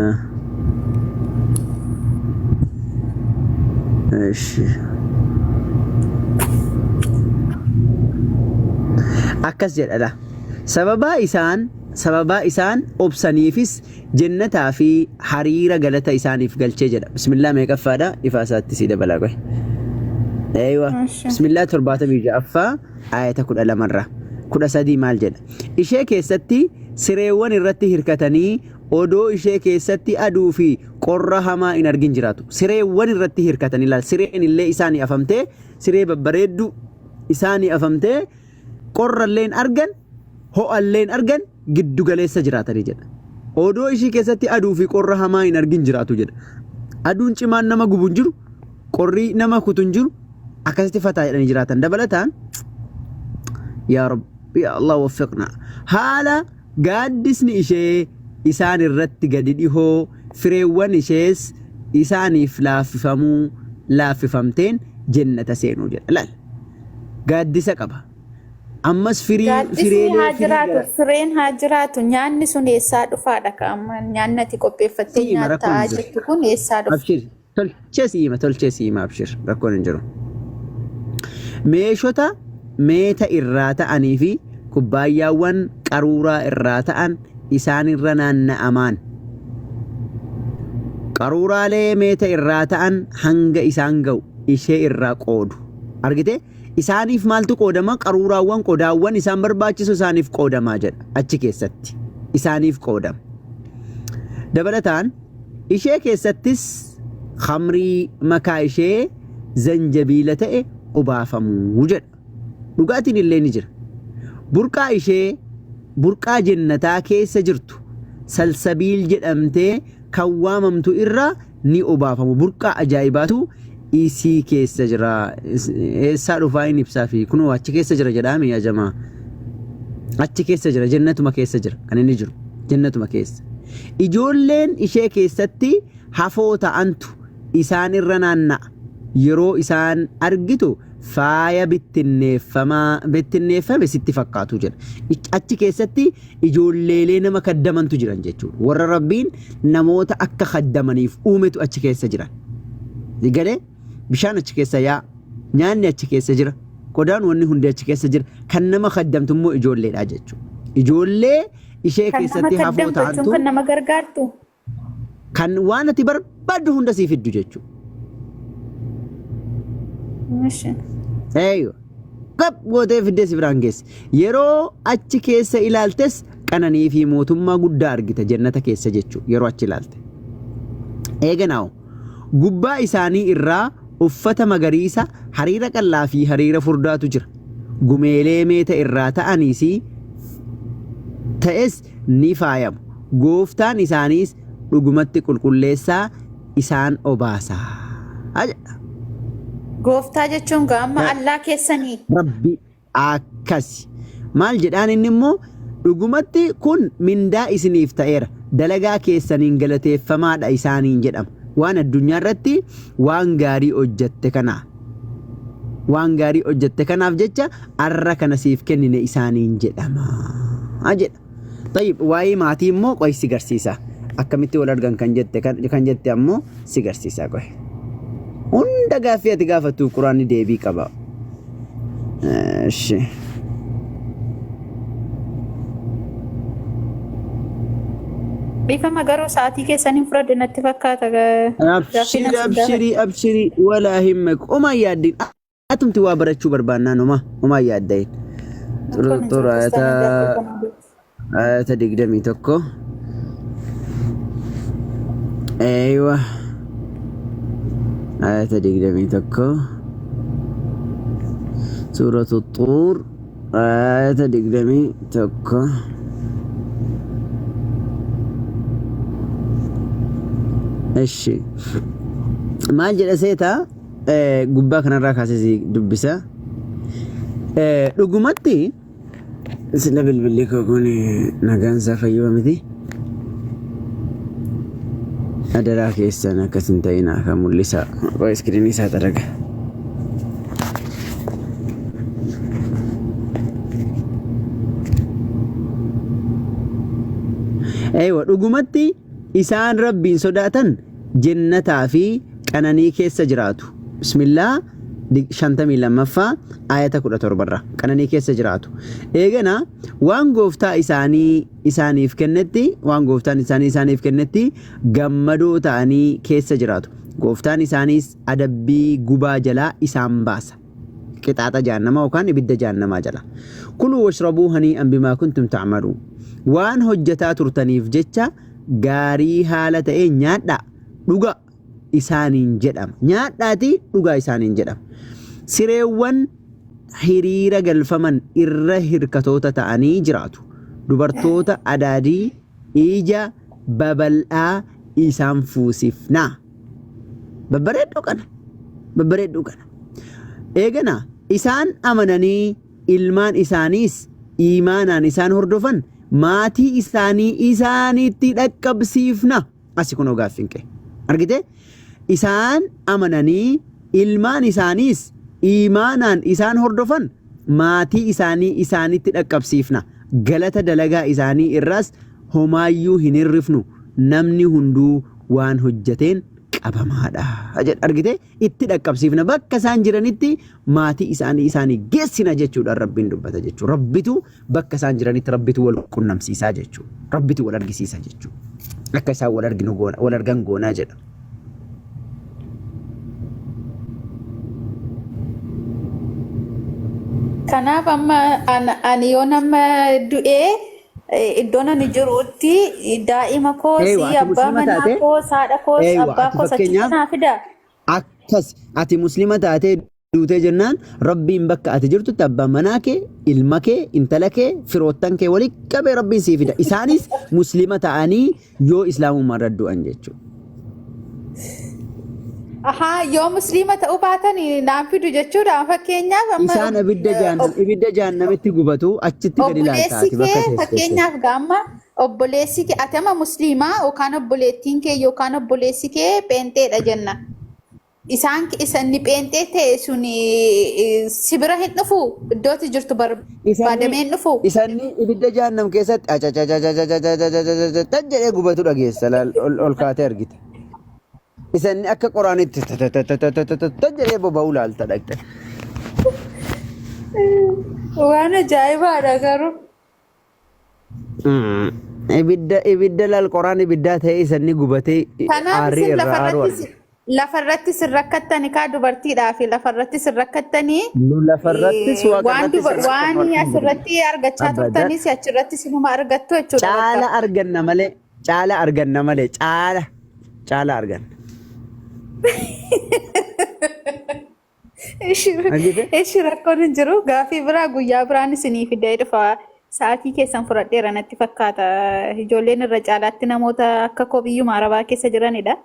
akkas jedhadha. Sababaa isaan obsaniifis jannataa fi hariira galata isaaniif galchee jedha. Bismillah meeqaffaadha? Ifaa isaatti si dabalaa qoy. Eeywa. Bismillah 76ffaa ayata 12 irra. 13 maal jedha? Ishee keessatti sireewwan irratti hirkatanii odoo ishee keessatti aduu fi qorra hamaa hin argin jiraatu. Sireewwan irratti hirkatanii laal. Sireen illee isaanii afamtee, siree babbareeddu isaanii afamtee qorralleen argan, ho'alleen argan giddu galeessa jiraatanii jedha. Odoo ishii keessatti aduu fi qorra hamaa hin argin jiraatu jedha. Aduun cimaan nama gubu hin jiru, qorri nama kutu hin jiru, akkasitti fataa jedhanii jiraatan. Dabalataan yaa Rabbi yaa Allah waffiqna. Haala gaaddisni ishee isaan irratti gadi dhihoo, fireewwan ishees isaaniif laaffifamteen jannata seenuu jedha. Laal gaaddisa qaba. Ammas fireen haa jiraatu. Nyaanni sun eessaa dhufaadha? Amma nyaannati qopheeffattee nyaataa jirtu kun eessaa dhufa? Abshir tolchee siima abshir rakkoon hin jiru. Meeshota meeta irraa ta'anii fi kubbaayyaawwan qaruuraa irraa ta'an isaan irra naanna'amaan. Qaruuraalee meeta irraa ta'an hanga isaan ga'u ishee irraa qoodu. Argite? Isaaniif maaltu qoodama? Qaruuraawwan qodaawwan isaan barbaachisu isaaniif qoodamaa jedha. Achi keessatti isaaniif qoodama. Dabalataan ishee keessattis khamrii makaa ishee zanjabiila ta'e obaafamuu jedha. Dhugaatiin illee ni jira. Burqaa ishee burqaa jannataa keessa jirtu salsabiil jedhamtee kan waamamtu irraa ni obaafamu. Burqaa ajaa'ibaatu isii keessa jira. Eessaa dhufaa hin ibsaa fi kunoo achi keessa jira jedhame yaa jamaa. Achi keessa jira, jannatuma keessa jira kan inni jiru. Jannatuma keessa. Ijoolleen ishee keessatti hafoo ta'antu isaan irra naanna'a. Yeroo isaan argitu faaya bittinneeffame sitti fakkaatu jedha. Achi keessatti ijoolleelee nama kaddamantu jiran jechuudha. Warra Rabbiin namoota akka kaddamaniif uumetu achi keessa jiran. Galee bishaan achi keessa yaa, nyaanni achi keessa jira, qodaan wanni hundi achi keessa jira. Kan nama kaddamtu immoo ijoolleedha jechuudha. Ijoollee ishee keessatti hafoo ta'antu kan nama gargaartu, kan waan ati barbaaddu hunda siif fiddu jechuudha. Eeyyo qab gootee fiddee si biraan geesse. Yeroo achi keessa ilaaltes qananii fi mootummaa guddaa argita jannata keessa jechuudha yeroo achi ilaalte. Eeganaaw gubbaa isaanii irraa uffata magariisa hariira qallaa fi hariira furdaatu jira. Gumeelee meeta irraa ta'aniis ta'es ni faayamu. Gooftaan isaaniis dhugumatti qulqulleessaa isaan obaasa. Gooftaa jechuun gaama allaa keessanii. Rabbi akkasi. Maal jedhaan inni immoo dhugumatti kun mindaa isiniif ta'eera. Dalagaa keessaniin galateeffamaadha isaaniin jedhama. Waan addunyaa irratti waan gaarii hojjette kana. Waan gaarii hojjette kanaaf jecha arra kana siif kennine isaaniin jedhama. Jedha. Tayyib waa'ee maatii immoo qoy si garsiisa. Akkamitti wal argan kan jette ammoo si garsiisa qoy. Hunda gaaffii ati gaafattu quraanni deebii qaba. Eesh. Bifama garuu sa'aatii keessaniin fudhadhe natti fakkaata. Abshirii walaa himmek. Omaa yaaddin. Atumti waa barachuu barbaannaan omaa yaaddayin. Xura ayata 21. Eeywa. Ayata 21. Suuratu Xuur. Ayata 21. Eshi. Maal jedha seetaa? Gubbaa kanarraa kaasee dubbisa. Dhugumatti sila bilbilli koo kun nagaan isaa fayyuma miti. Adaraa keessan akkas hin ta'inaa kan mul'isa. Qoy iskiriinii isaa xaraga. Eewa dhugumatti isaan rabbiin sodaatan jannataa fi qananii keessa jiraatu. Bismillah 52ffaa ayata 17 qananii keessa jiraatu. Eegana waan gooftaa isaaniif kennetti gammadoo ta'anii keessa jiraatu. Gooftaan isaaniis adabbii gubaa jalaa isaan baasa. Qixaaxa jahannama yookaan ibidda jahannamaa jala. Kuluu washrabuu hanii'an bimaa kuntum ta'maluun. Waan hojjetaa turtaniif jecha gaarii haala ta'e nyaadhaa dhuga isaaniin jedhama. Nyaadhaati dhugaa isaaniin jedhama. Sireewwan hiriira galfaman irra hirkatoota ta'anii jiraatu. Dubartoota adaadii ija babal'aa isaan fuusifnaa. Babbareedduu kana. Eegana isaan amananii ilmaan isaaniis iimaanaan isaan hordofan maatii isaaniitti dhaqqabsiifna. Asi kunoo gaaffinqe. Argite? Isaan amananii ilmaan isaaniis iimaanaan isaan hordofan maatii isaaniitti dhaqqabsiifna. Galata dalagaa isaanii irraas homaayyuu hin hirrifnu. Namni hunduu waan hojjeteen qabamaadha. Argite? Itti dhaqqabsiifna. Bakka isaan jiranitti maatii isaanii geessina jechuudha rabbiin dubbata jechuudha. Rabbitu bakka isaan jiranitti rabbitu wal qunnamsiisaa jechuudha. Rabbitu wal argisiisa jechuudha. Akka isaan wal argan goonaa jedha. Kanaaf amma ani yoo nama du'ee iddoon ani jirutti daa'ima koo si abbaa manaa koo haadha koo abbaa koo sachitti naa fida. Akkas ati muslima taatee duutee jennaan rabbiin bakka ati jirtutti abbaa manaa kee ilma kee intala kee firoottan kee waliin qabee rabbiin sii fida. Isaanis muslima ta'anii yoo islaamummaa irra du'an jechuudha. Yoo muslima ta'uu baatan naan fidu jechuudha. Fakkeenyaaf isaan ibidda jahannamitti gubatu achitti gadi ilaaltaati bakka keessatti. Fakkeenyaaf gaamma obboleessi kee ati ama muslimaa yookaan obboleettiin kee yookaan obboleessi kee pheenxeedha jenna. Isaan pheenxee ta'e sun si bira hin dhufu iddootti jirtu barbaadamee hin dhufu. Isaan ibidda jahannam keessatti tan jedhee gubatu dhageessa ol kaatee argite. Isaan akka qoraanitti tan jedhee boba'uu laalta dhaqxe. Waan ajaa'ibaadha garuu. Ibidda laal qoraan ibiddaa ta'e isaan gubatee aarrii irraa aaru. lafarratti sirrakkattani kaa dubartiidhaa fi lafarratti sirrakkattanii Nu lafarrattis waaqarrattis waan asirratti argachaa turtanis achirratti sinuma argattu jechuudha. caala arganna malee caala arganna malee caala arganna. Ishi rakkoon hin jiru gaafii biraa guyyaa biraan isinii fidee dhufa. Sa'aatii keessan fudhadheera natti fakkaata. Ijoolleen irra caalaatti namoota akka kobiyyuma arabaa keessa jiranidha.